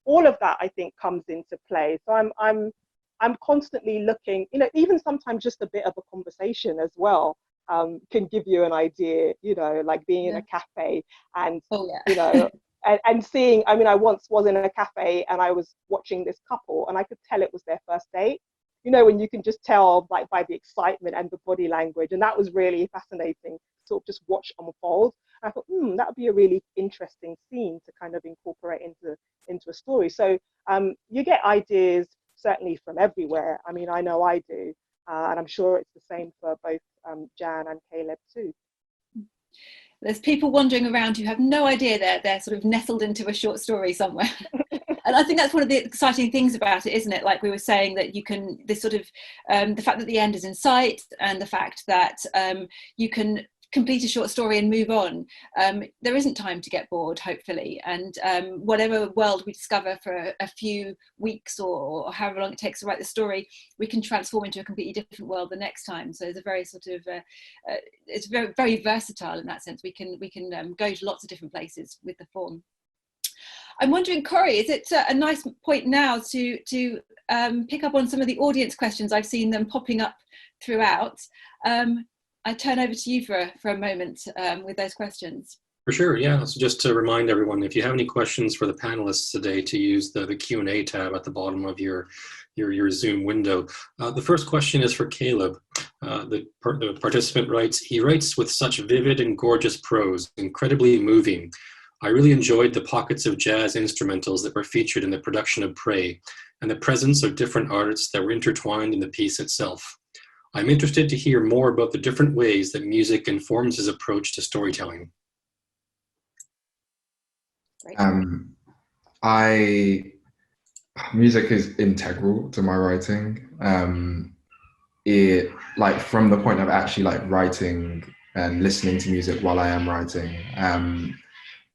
all of that, I think, comes into play. So I'm constantly looking, you know, even sometimes just a bit of a conversation as well can give you an idea, you know, like being in a cafe and, you know, and seeing, I mean, I once was in a cafe and I was watching this couple and I could tell it was their first date, you know, when you can just tell like by the excitement and the body language. And that was really fascinating, sort of just watch unfold. And I thought, that would be a really interesting scene to kind of incorporate into a story. So you get ideas certainly from everywhere. I mean, I know I do. And I'm sure it's the same for both Jan and Caleb too. There's people wandering around who have no idea they're sort of nestled into a short story somewhere. And I think that's one of the exciting things about it, isn't it? Like we were saying, that you can, this sort of, the fact that the end is in sight and the fact that you can complete a short story and move on. There isn't time to get bored, hopefully. And whatever world we discover for a few weeks or however long it takes to write the story, we can transform into a completely different world the next time. So there's a very sort of, it's very, very versatile in that sense. We can go to lots of different places with the form. I'm wondering, Corey, is it a nice point now to pick up on some of the audience questions? I've seen them popping up throughout. I turn over to you for a moment with those questions. For sure, yeah. So just to remind everyone, if you have any questions for the panelists today, to use the Q&A tab at the bottom of your Zoom window. The first question is for Caleb. The participant writes, he writes with such vivid and gorgeous prose, incredibly moving. I really enjoyed the pockets of jazz instrumentals that were featured in the production of Prey, and the presence of different artists that were intertwined in the piece itself. I'm interested to hear more about the different ways that music informs his approach to storytelling. Music is integral to my writing. It, like, from the point of actually like writing and listening to music while I am writing,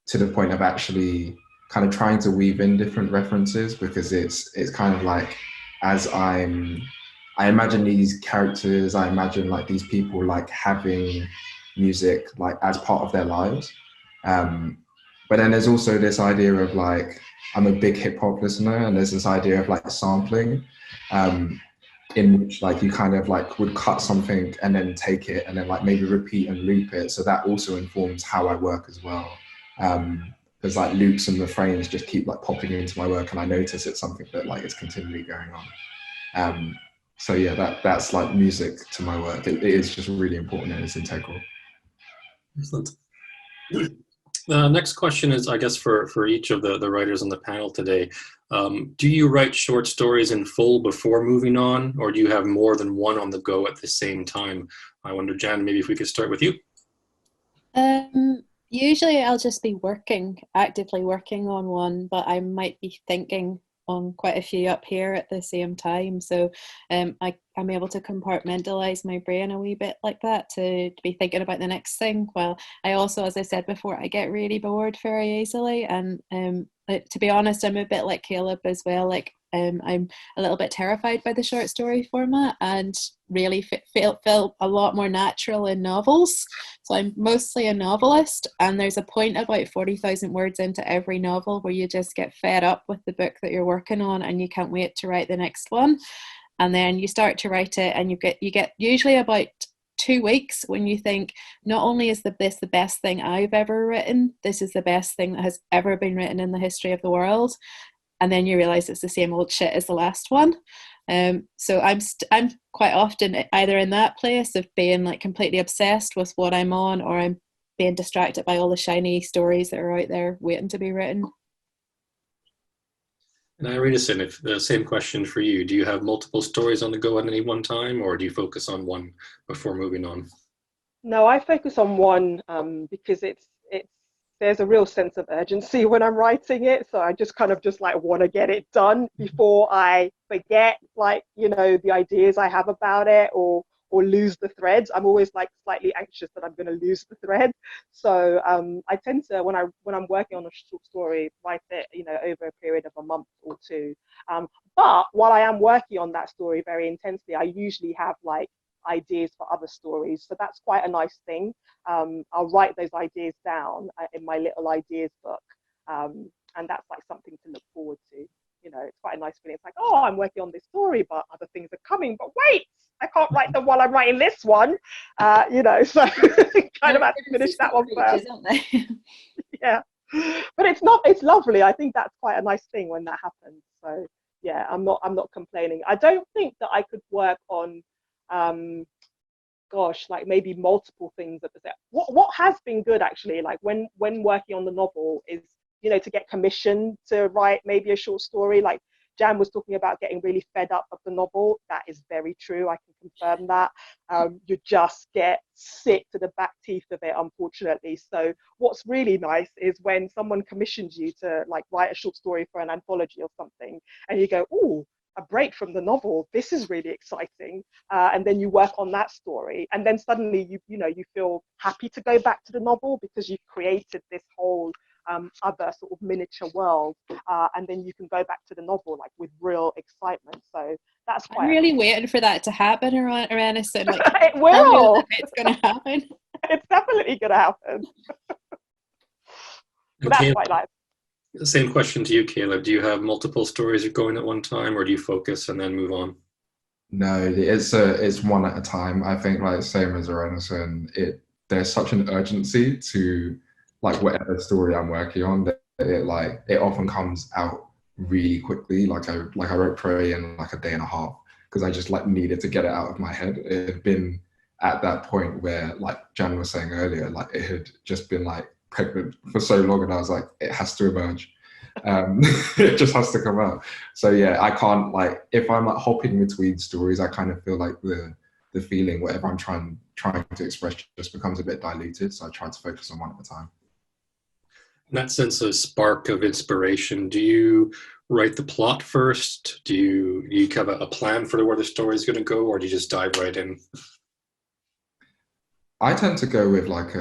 to the point of actually kind of trying to weave in different references, because it's kind of like, as I imagine these characters, I imagine like these people like having music like as part of their lives. But then there's also this idea of like, I'm a big hip hop listener, and there's this idea of like sampling, in which like you kind of like would cut something and then take it and then like maybe repeat and loop it. So that also informs how I work as well. There's like loops and refrains just keep like popping into my work, and I notice it's something that like is continually going on. So yeah, that's like music to my work. It is just really important and it's integral. Excellent. The next question is, I guess, for each of the writers on the panel today. Do you write short stories in full before moving on, or do you have more than one on the go at the same time? I wonder, Jan, maybe if we could start with you. Usually I'll just be actively working on one, but I might be thinking on quite a few up here at the same time. So I'm able to compartmentalize my brain a wee bit like that to be thinking about the next thing. Well, I also, as I said before, I get really bored very easily. And to be honest, I'm a bit like Caleb as well. Like I'm a little bit terrified by the short story format, and really feel a lot more natural in novels. So I'm mostly a novelist, and there's a point about 40,000 words into every novel where you just get fed up with the book that you're working on and you can't wait to write the next one. And then you start to write it, and you get usually about 2 weeks when you think, not only is this the best thing I've ever written, this is the best thing that has ever been written in the history of the world. And then you realize it's the same old shit as the last one. So I'm quite often either in that place of being like completely obsessed with what I'm on, or I'm being distracted by all the shiny stories that are out there waiting to be written. And Irenosen, if the same question for you, do you have multiple stories on the go at any one time, or do you focus on one before moving on? No, I focus on one because there's a real sense of urgency when I'm writing it. So I just kind of just like want to get it done before I forget, like, you know, the ideas I have about it, or lose the threads. I'm always like slightly anxious that I'm going to lose the thread. So I tend to, when I'm working on a short story, write it, you know, over a period of a month or two. But while I am working on that story very intensely, I usually have like ideas for other stories. So that's quite a nice thing. I'll write those ideas down in my little ideas book. And that's like something to look forward to. You know, it's quite a nice feeling. It's like, oh, I'm working on this story, but other things are coming. But wait, I can't write them while I'm writing this one. You know, so kind of have to finish that one first. Aren't they? Yeah, but it's lovely. I think that's quite a nice thing when that happens. So yeah, I'm not complaining. I don't think that I could work on gosh, like maybe multiple things at the same. What has been good actually, like when working on the novel, is, you know, to get commissioned to write maybe a short story. Like Jan was talking about getting really fed up of the novel. That is very true. I can confirm that. You just get sick to the back teeth of it, unfortunately. So what's really nice is when someone commissions you to like write a short story for an anthology or something, and you go, "Ooh, a break from the novel. This is really exciting." And then you work on that story, and then suddenly you feel happy to go back to the novel because you've created this whole other sort of miniature world, and then you can go back to the novel like with real excitement. So that's quite. I'm really waiting for that to happen, Irenosen. Like, it will. It's going to happen. It's definitely going to happen. So that's quite nice. Same question to you, Caleb. Do you have multiple stories going at one time, or do you focus and then move on? No, it's one at a time. I think, like, same as Irenosen, there's such an urgency to like whatever story I'm working on that it often comes out really quickly. Like I wrote Prey in like a day and a half because I just like needed to get it out of my head. It had been at that point where, like Jan was saying earlier, like it had just been like pregnant for so long, and I was like, it has to emerge. It just has to come out. So yeah, I can't, like, if I'm like hopping between stories, I kind of feel like the feeling, whatever I'm trying to express, just becomes a bit diluted. So I try to focus on one at a time. In that sense of spark of inspiration, do you write the plot first? Do you have a plan for where the story is going to go, or do you just dive right in? I tend to go with like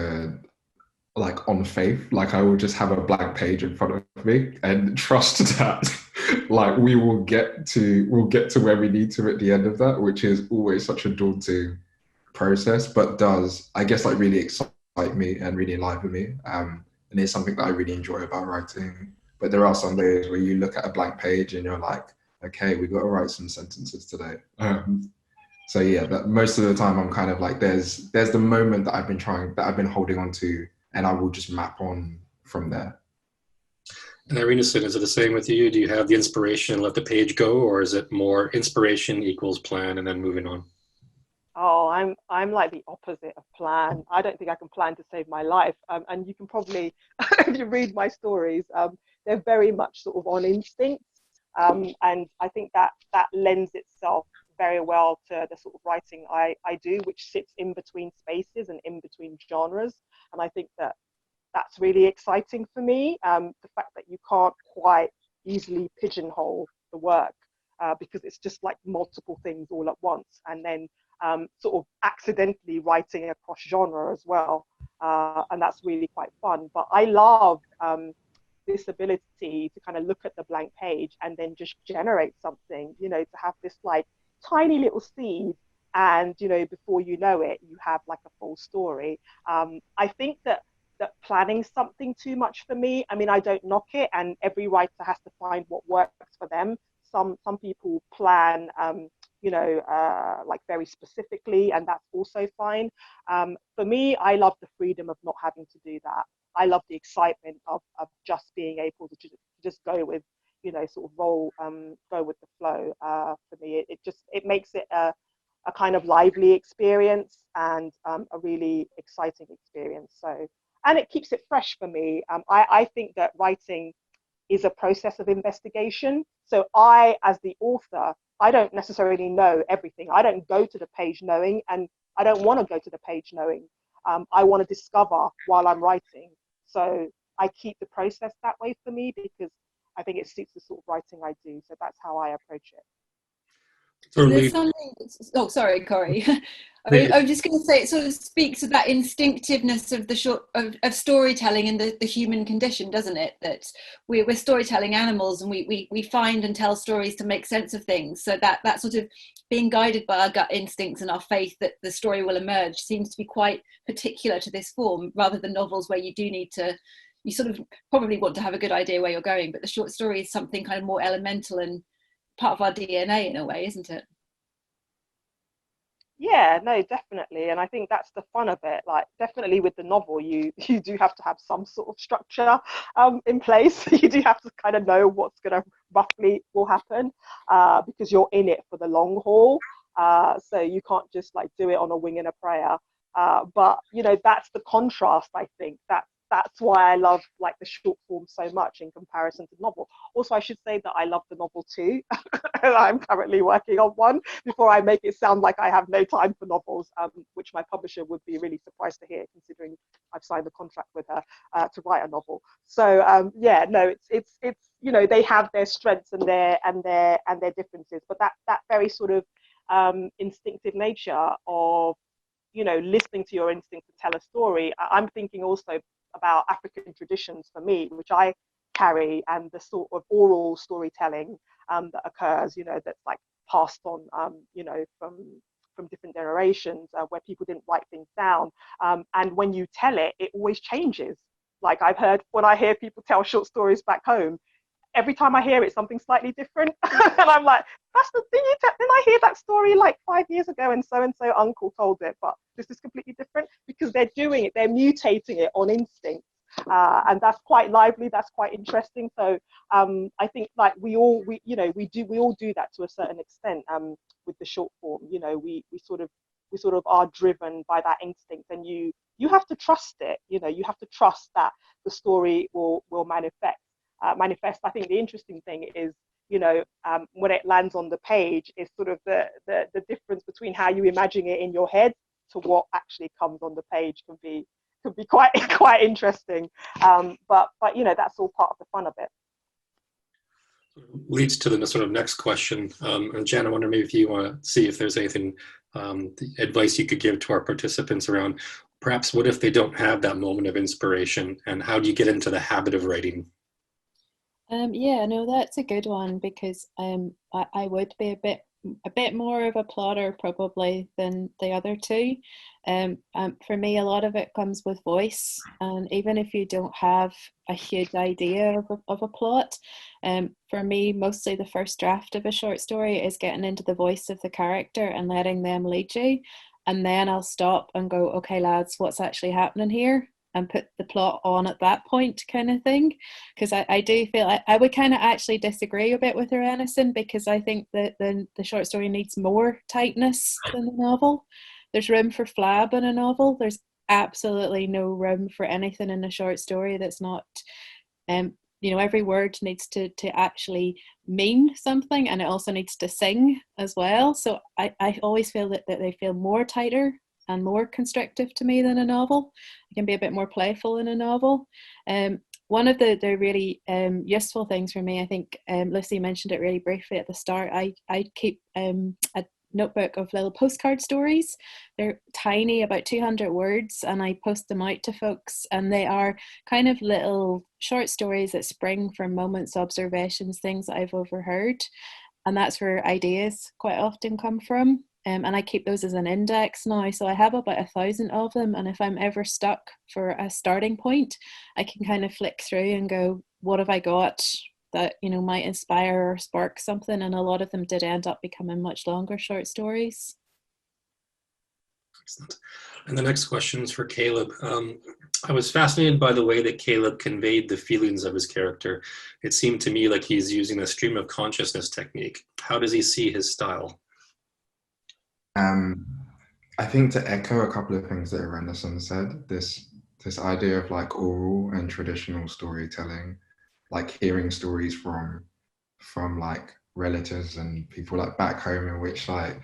on faith. Like I will just have a blank page in front of me and trust that like we'll get to where we need to at the end of that, which is always such a daunting process, but does, I guess, like really excite me and really enliven me. And it's something that I really enjoy about writing. But there are some days where you look at a blank page and you're like, okay, we've got to write some sentences today. So yeah, but most of the time I'm kind of like, there's the moment that I've been holding on to, and I will just map on from there. And Irenosen, is it the same with you? Do you have the inspiration and let the page go, or is it more inspiration equals plan and then moving on? Oh, I'm like the opposite of plan. I don't think I can plan to save my life. And you can probably, if you read my stories, they're very much sort of on instinct. And I think that lends itself very well to the sort of writing I do, which sits in between spaces and in between genres. And I think that's really exciting for me. The fact that you can't quite easily pigeonhole the work because it's just like multiple things all at once. And then sort of accidentally writing across genre as well, and that's really quite fun. But I love this ability to kind of look at the blank page and then just generate something, you know, to have this like tiny little seed, and you know, before you know it, you have like a full story. I think that planning something too much for me, I mean, I don't knock it, and every writer has to find what works for them. Some people plan you know, like very specifically, and that's also fine. For me, I love the freedom of not having to do that. I love the excitement of just being able to just go with, you know, sort of go with the flow. For me, it makes it a kind of lively experience and a really exciting experience. So, and it keeps it fresh for me. I think that writing is a process of investigation. So I, as the author, I don't necessarily know everything. I don't go to the page knowing, and I don't want to go to the page knowing. I want to discover while I'm writing. So I keep the process that way for me because I think it suits the sort of writing I do. So that's how I approach it. There's something, oh, sorry, Corey. I was just going to say, it sort of speaks to that instinctiveness of of storytelling and the human condition, doesn't it? That we're storytelling animals, and we find and tell stories to make sense of things. So that sort of being guided by our gut instincts and our faith that the story will emerge seems to be quite particular to this form, rather than novels where you do need to, you sort of probably want to have a good idea where you're going, but the short story is something kind of more elemental and part of our DNA in a way, isn't it? Yeah, no, definitely. And I think that's the fun of it. Like, definitely with the novel, you do have to have some sort of structure in place. You do have to kind of know what's going to roughly will happen because you're in it for the long haul. So you can't just like do it on a wing and a prayer. But, you know, that's the contrast, I think. That's why I love like the short form so much in comparison to the novel. Also, I should say that I love the novel too. I'm currently working on one before I make it sound like I have no time for novels, which my publisher would be really surprised to hear, considering I've signed a contract with her to write a novel. So yeah, no, it's you know, they have their strengths and their differences, but that very sort of instinctive nature of, you know, listening to your instinct to tell a story. I'm thinking also about African traditions for me, which I carry, and the sort of oral storytelling that occurs, you know, that's like passed on, you know, from different generations where people didn't write things down. And when you tell it, it always changes. Like I've heard, when I hear people tell short stories back home, every time I hear it, something slightly different. And I'm like, that's the thing, didn't I hear that story like 5 years ago and so uncle told it, but this is completely different, because they're doing it, they're mutating it on instinct. And that's quite lively, that's quite interesting. So I think like we all do that to a certain extent with the short form. You know, we sort of are driven by that instinct, and you have to trust it. You know, you have to trust that the story will manifest. I think the interesting thing is, you know, when it lands on the page, is sort of the difference between how you imagine it in your head to what actually comes on the page can be quite interesting. But you know, that's all part of the fun of it. Leads to the sort of next question. And Jan, I wonder maybe if you want to see if there's anything, advice you could give to our participants around perhaps what if they don't have that moment of inspiration, and how do you get into the habit of writing? Yeah, no, that's a good one, because I would be a bit more of a plotter probably than the other two. For me, a lot of it comes with voice, and even if you don't have a huge idea of a plot, for me, mostly the first draft of a short story is getting into the voice of the character and letting them lead you, and then I'll stop and go, okay lads, what's actually happening here, and put the plot on at that point, kind of thing. Because I do feel I would kind of actually disagree a bit with Irenosen, because I think that the short story needs more tightness than the novel. There's room for flab in a novel. There's absolutely no room for anything in a short story that's not, you know, every word needs to actually mean something, and it also needs to sing as well. So I always feel that they feel more tighter and more constrictive to me than a novel. It can be a bit more playful in a novel. One of the really useful things for me, I think Lucy mentioned it really briefly at the start, I keep a notebook of little postcard stories. They're tiny, about 200 words, and I post them out to folks, and they are kind of little short stories that spring from moments, observations, things that I've overheard, and that's where ideas quite often come from. And I keep those as an index now, so I have about 1,000 of them, and if I'm ever stuck for a starting point, I can kind of flick through and go, what have I got that, you know, might inspire or spark something? And a lot of them did end up becoming much longer short stories. Excellent. And the next question is for Caleb. I was fascinated by the way that Caleb conveyed the feelings of his character. It seemed to me like he's using a stream of consciousness technique. How does he see his style? I think, to echo a couple of things that Irenosen said, this idea of like oral and traditional storytelling like hearing stories from like relatives and people like back home, in which like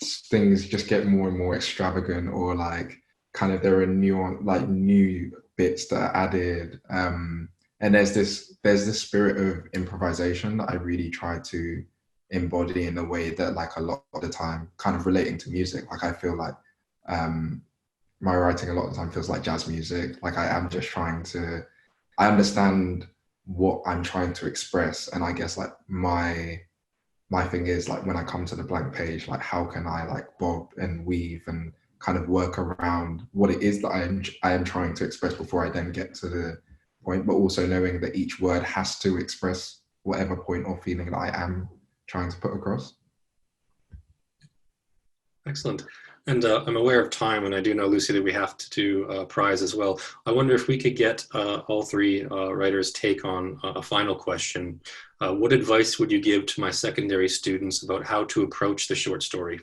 things just get more and more extravagant, or like kind of there are new bits that are added, and there's this spirit of improvisation that I really try to embody in a way that, like, a lot of the time, kind of relating to music, like I feel like my writing a lot of the time feels like jazz music. Like I am just I understand what I'm trying to express, and I guess like my thing is, like, when I come to the blank page, like how can I like bob and weave and kind of work around what it is that I am trying to express before I then get to the point, but also knowing that each word has to express whatever point or feeling that I am trying to put across. Excellent. And I'm aware of time, and I do know, Lucy, that we have to do a prize as well. I wonder if we could get all three writers' take on a final question. What advice would you give to my secondary students about how to approach the short story?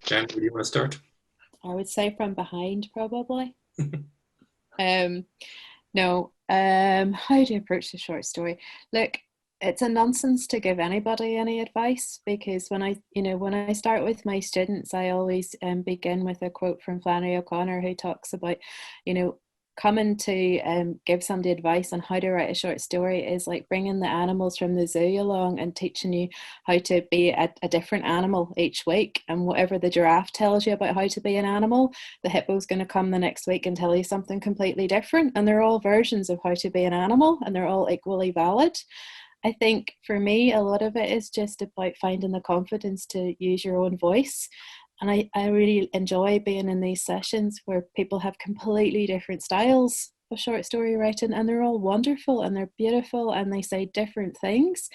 Jan, would you want to start? I would say from behind, probably. How do you approach the short story? Look, it's a nonsense to give anybody any advice, because when I start with my students, I always begin with a quote from Flannery O'Connor, who talks about, coming to give somebody advice on how to write a short story is like bringing the animals from the zoo along and teaching you how to be a different animal each week. And whatever the giraffe tells you about how to be an animal, the hippo's going to come the next week and tell you something completely different. And they're all versions of how to be an animal, and they're all equally valid. I think for me, a lot of it is just about finding the confidence to use your own voice. And I really enjoy being in these sessions where people have completely different styles of short story writing, and they're all wonderful and they're beautiful and they say different things.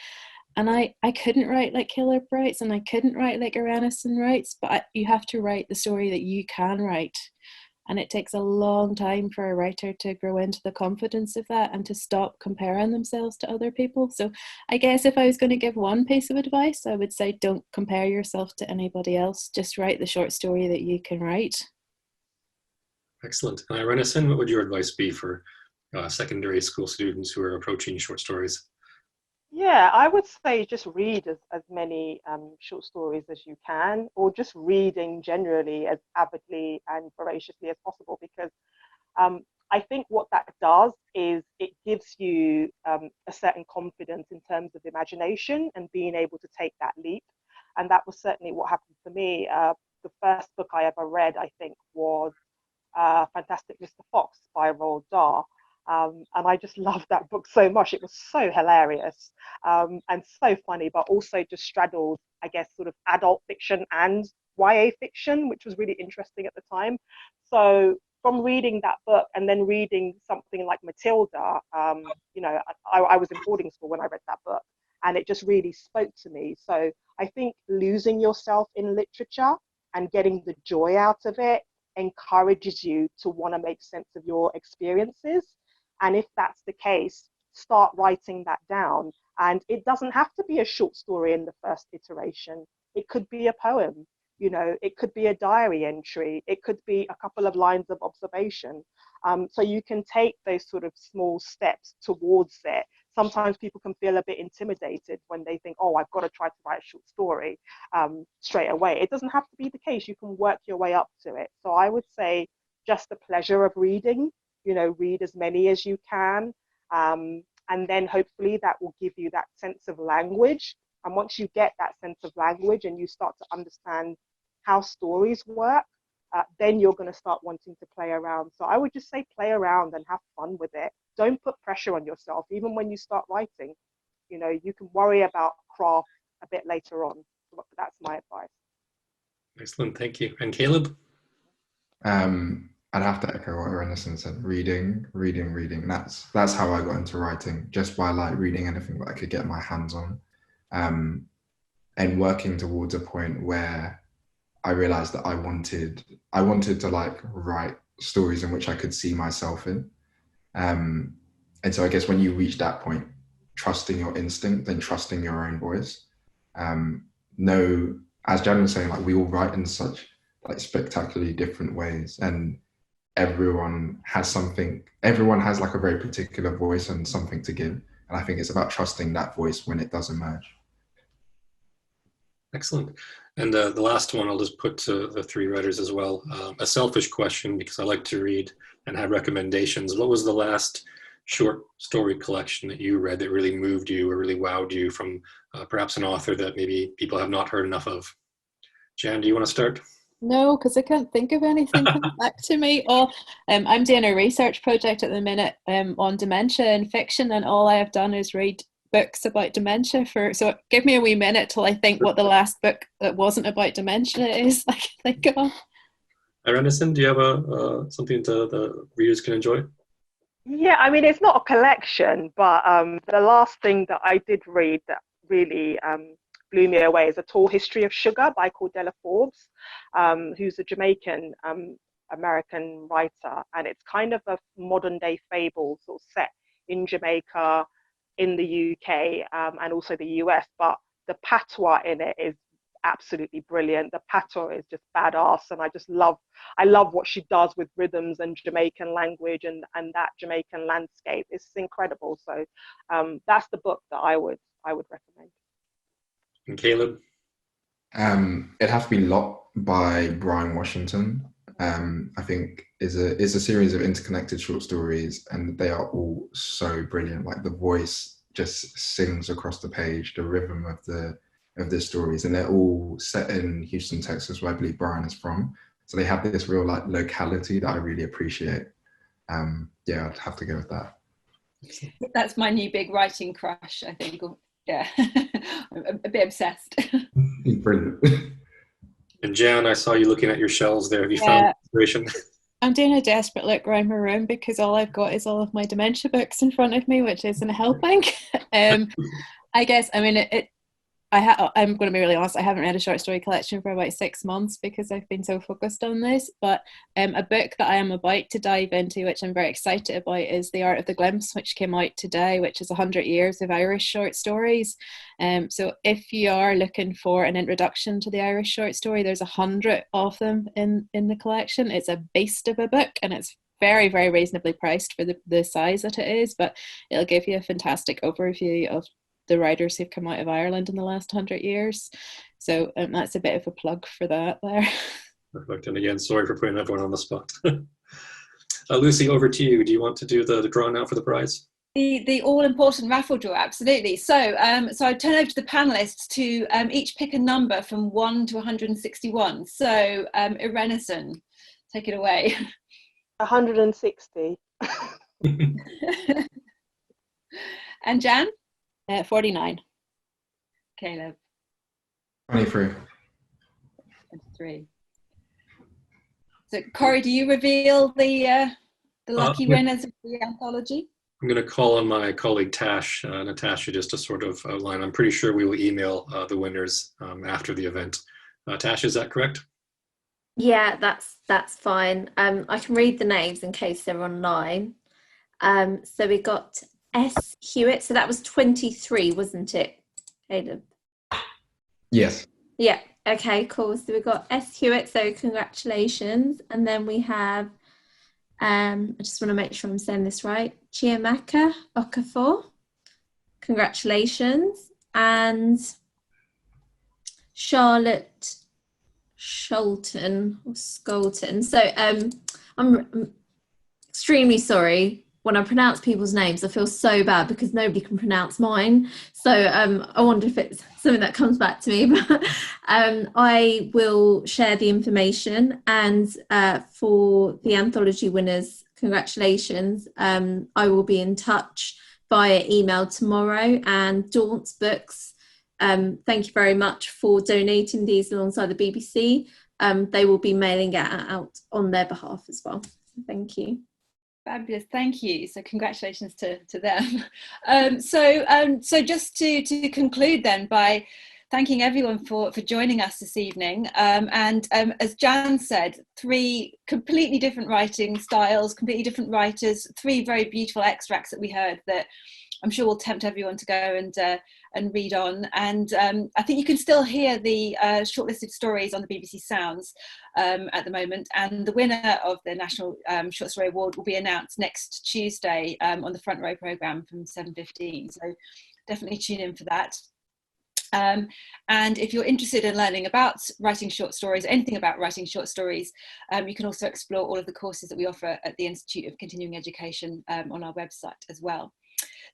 And I couldn't write like Caleb writes, and I couldn't write like Irenosen writes, but you have to write the story that you can write. And it takes a long time for a writer to grow into the confidence of that and to stop comparing themselves to other people. So I guess if I was going to give one piece of advice, I would say don't compare yourself to anybody else. Just write the short story that you can write. Excellent. And Irenosen, what would your advice be for secondary school students who are approaching short stories? Yeah, I would say just read as many short stories as you can, or just reading generally as avidly and voraciously as possible, because I think what that does is it gives you a certain confidence in terms of imagination and being able to take that leap. And that was certainly what happened for me. The first book I ever read, I think, was Fantastic Mr. Fox by Roald Dahl. And I just loved that book so much. It was so hilarious and so funny, but also just straddled, I guess, sort of adult fiction and YA fiction, which was really interesting at the time. So from reading that book and then reading something like Matilda, I was in boarding school when I read that book, and it just really spoke to me. So I think losing yourself in literature and getting the joy out of it encourages you to want to make sense of your experiences. And if that's the case, start writing that down. And it doesn't have to be a short story in the first iteration. It could be a poem, it could be a diary entry. It could be a couple of lines of observation. So you can take those sort of small steps towards it. Sometimes people can feel a bit intimidated when they think, oh, I've got to try to write a short story straight away. It doesn't have to be the case. You can work your way up to it. So I would say just the pleasure of reading. Read as many as you can. And then hopefully that will give you that sense of language. And once you get that sense of language and you start to understand how stories work, then you're going to start wanting to play around. So I would just say play around and have fun with it. Don't put pressure on yourself. Even when you start writing, you can worry about craft a bit later on. So that's my advice. Excellent, thank you. And Caleb? I'd have to echo what Irenosen said. Reading. That's how I got into writing, just by like reading anything that I could get my hands on, and working towards a point where I realized that I wanted to like write stories in which I could see myself in. And so I guess when you reach that point, trusting your instinct and trusting your own voice. As Jan was saying, like we all write in such like spectacularly different ways, and everyone has something, everyone has like a very particular voice and something to give. And I think it's about trusting that voice when it does emerge. Excellent. And the last one I'll just put to the three writers as well. A selfish question, because I like to read and have recommendations. What was the last short story collection that you read that really moved you or really wowed you from perhaps an author that maybe people have not heard enough of? Jan, do you want to start? No, because I can't think of anything coming back to me. Oh, I'm doing a research project at the minute on dementia and fiction, and all I have done is read books about dementia. So give me a wee minute till I think what the last book that wasn't about dementia is I can think of. Irenosen, do you have something the readers can enjoy? Yeah, I mean, it's not a collection, but the last thing that I did read that really blew me away is A Tall History of Sugar by Cordella Forbes, who's a Jamaican American writer, and it's kind of a modern day fable sort of set in Jamaica, in the UK, and also the US, but the patois in it is absolutely brilliant. The patois is just badass, and I love what she does with rhythms and Jamaican language and that Jamaican landscape. It's incredible. So that's the book that I would recommend. And Caleb? It'd have to be Lot by Brian Washington. I think is a series of interconnected short stories, and they are all so brilliant. Like the voice just sings across the page, the rhythm of the stories, and they're all set in Houston, Texas, where I believe Brian is from. So they have this real like locality that I really appreciate. Yeah, I'd have to go with that. That's my new big writing crush, I think. Yeah, I'm a bit obsessed. Brilliant. And Jan, I saw you looking at your shelves there. Have you found inspiration? I'm doing a desperate look around my room because all I've got is all of my dementia books in front of me, which isn't helping. I guess, I mean, I'm going to be really honest, I haven't read a short story collection for about 6 months because I've been so focused on this, but a book that I am about to dive into, which I'm very excited about, is The Art of the Glimpse, which came out today, which is 100 years of Irish short stories. So if you are looking for an introduction to the Irish short story, there's 100 of them in the collection. It's a beast of a book, and it's very, very reasonably priced for the size that it is, but it'll give you a fantastic overview of the writers who've come out of Ireland in the last 100 years. So that's a bit of a plug for that there. Perfect. And again, sorry for putting everyone on the spot. Lucy, over to you. Do you want to do the draw now for the prize? The all-important raffle draw, absolutely. So I turn over to the panelists to each pick a number from 1 to 161. So Irenosen, take it away. 160. And Jan? 49. Caleb? 23. 23. So Corey, do you reveal the lucky winners of the anthology? I'm going to call on my colleague Tash, Natasha, just to sort of outline. I'm pretty sure we will email the winners after the event. Tash, is that correct? Yeah, that's fine. I can read the names in case they're online. So we got S. Hewitt. So that was 23, wasn't it, Caleb? Yes. Yeah. Okay, cool. So we've got S. Hewitt. So congratulations. And then we have, I just want to make sure I'm saying this right, Chiamaka Okafor. Congratulations. And Charlotte Sholton or Skolton. So I'm extremely sorry. When I pronounce people's names, I feel so bad because nobody can pronounce mine. So I wonder if it's something that comes back to me. But I will share the information. And for the anthology winners, congratulations. I will be in touch via email tomorrow. And Daunt's Books, thank you very much for donating these alongside the BBC. They will be mailing it out on their behalf as well. So thank you. Fabulous, thank you. So congratulations to them. So just to conclude then by thanking everyone for joining us this evening. And as Jan said, 3 completely different writing styles, completely different writers, 3 very beautiful extracts that we heard that I'm sure will tempt everyone to go and read on. And I think you can still hear the shortlisted stories on the BBC Sounds at the moment. And the winner of the National Short Story Award will be announced next Tuesday on the Front Row programme from 7:15. So definitely tune in for that. And if you're interested in learning about writing short stories, anything about writing short stories, you can also explore all of the courses that we offer at the Institute of Continuing Education on our website as well.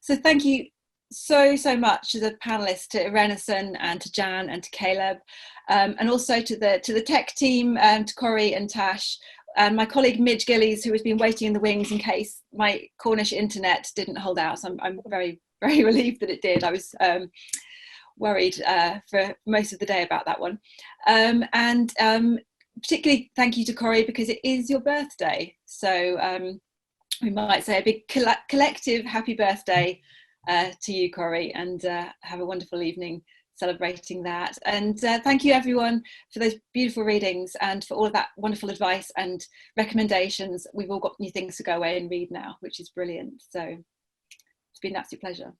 So thank you so much to the panelists, to Irenosen and to Jan and to Caleb, and also to the tech team, to Corey and Tash, and my colleague Midge Gillies, who has been waiting in the wings in case my Cornish internet didn't hold out. So I'm very relieved that it did. I was worried for most of the day about that one. And particularly thank you to Corey, because it is your birthday. So we might say a big collective happy birthday to you, Corey, and have a wonderful evening celebrating that. And thank you everyone for those beautiful readings and for all of that wonderful advice and recommendations. We've all got new things to go away and read now, which is brilliant. So it's been an absolute pleasure.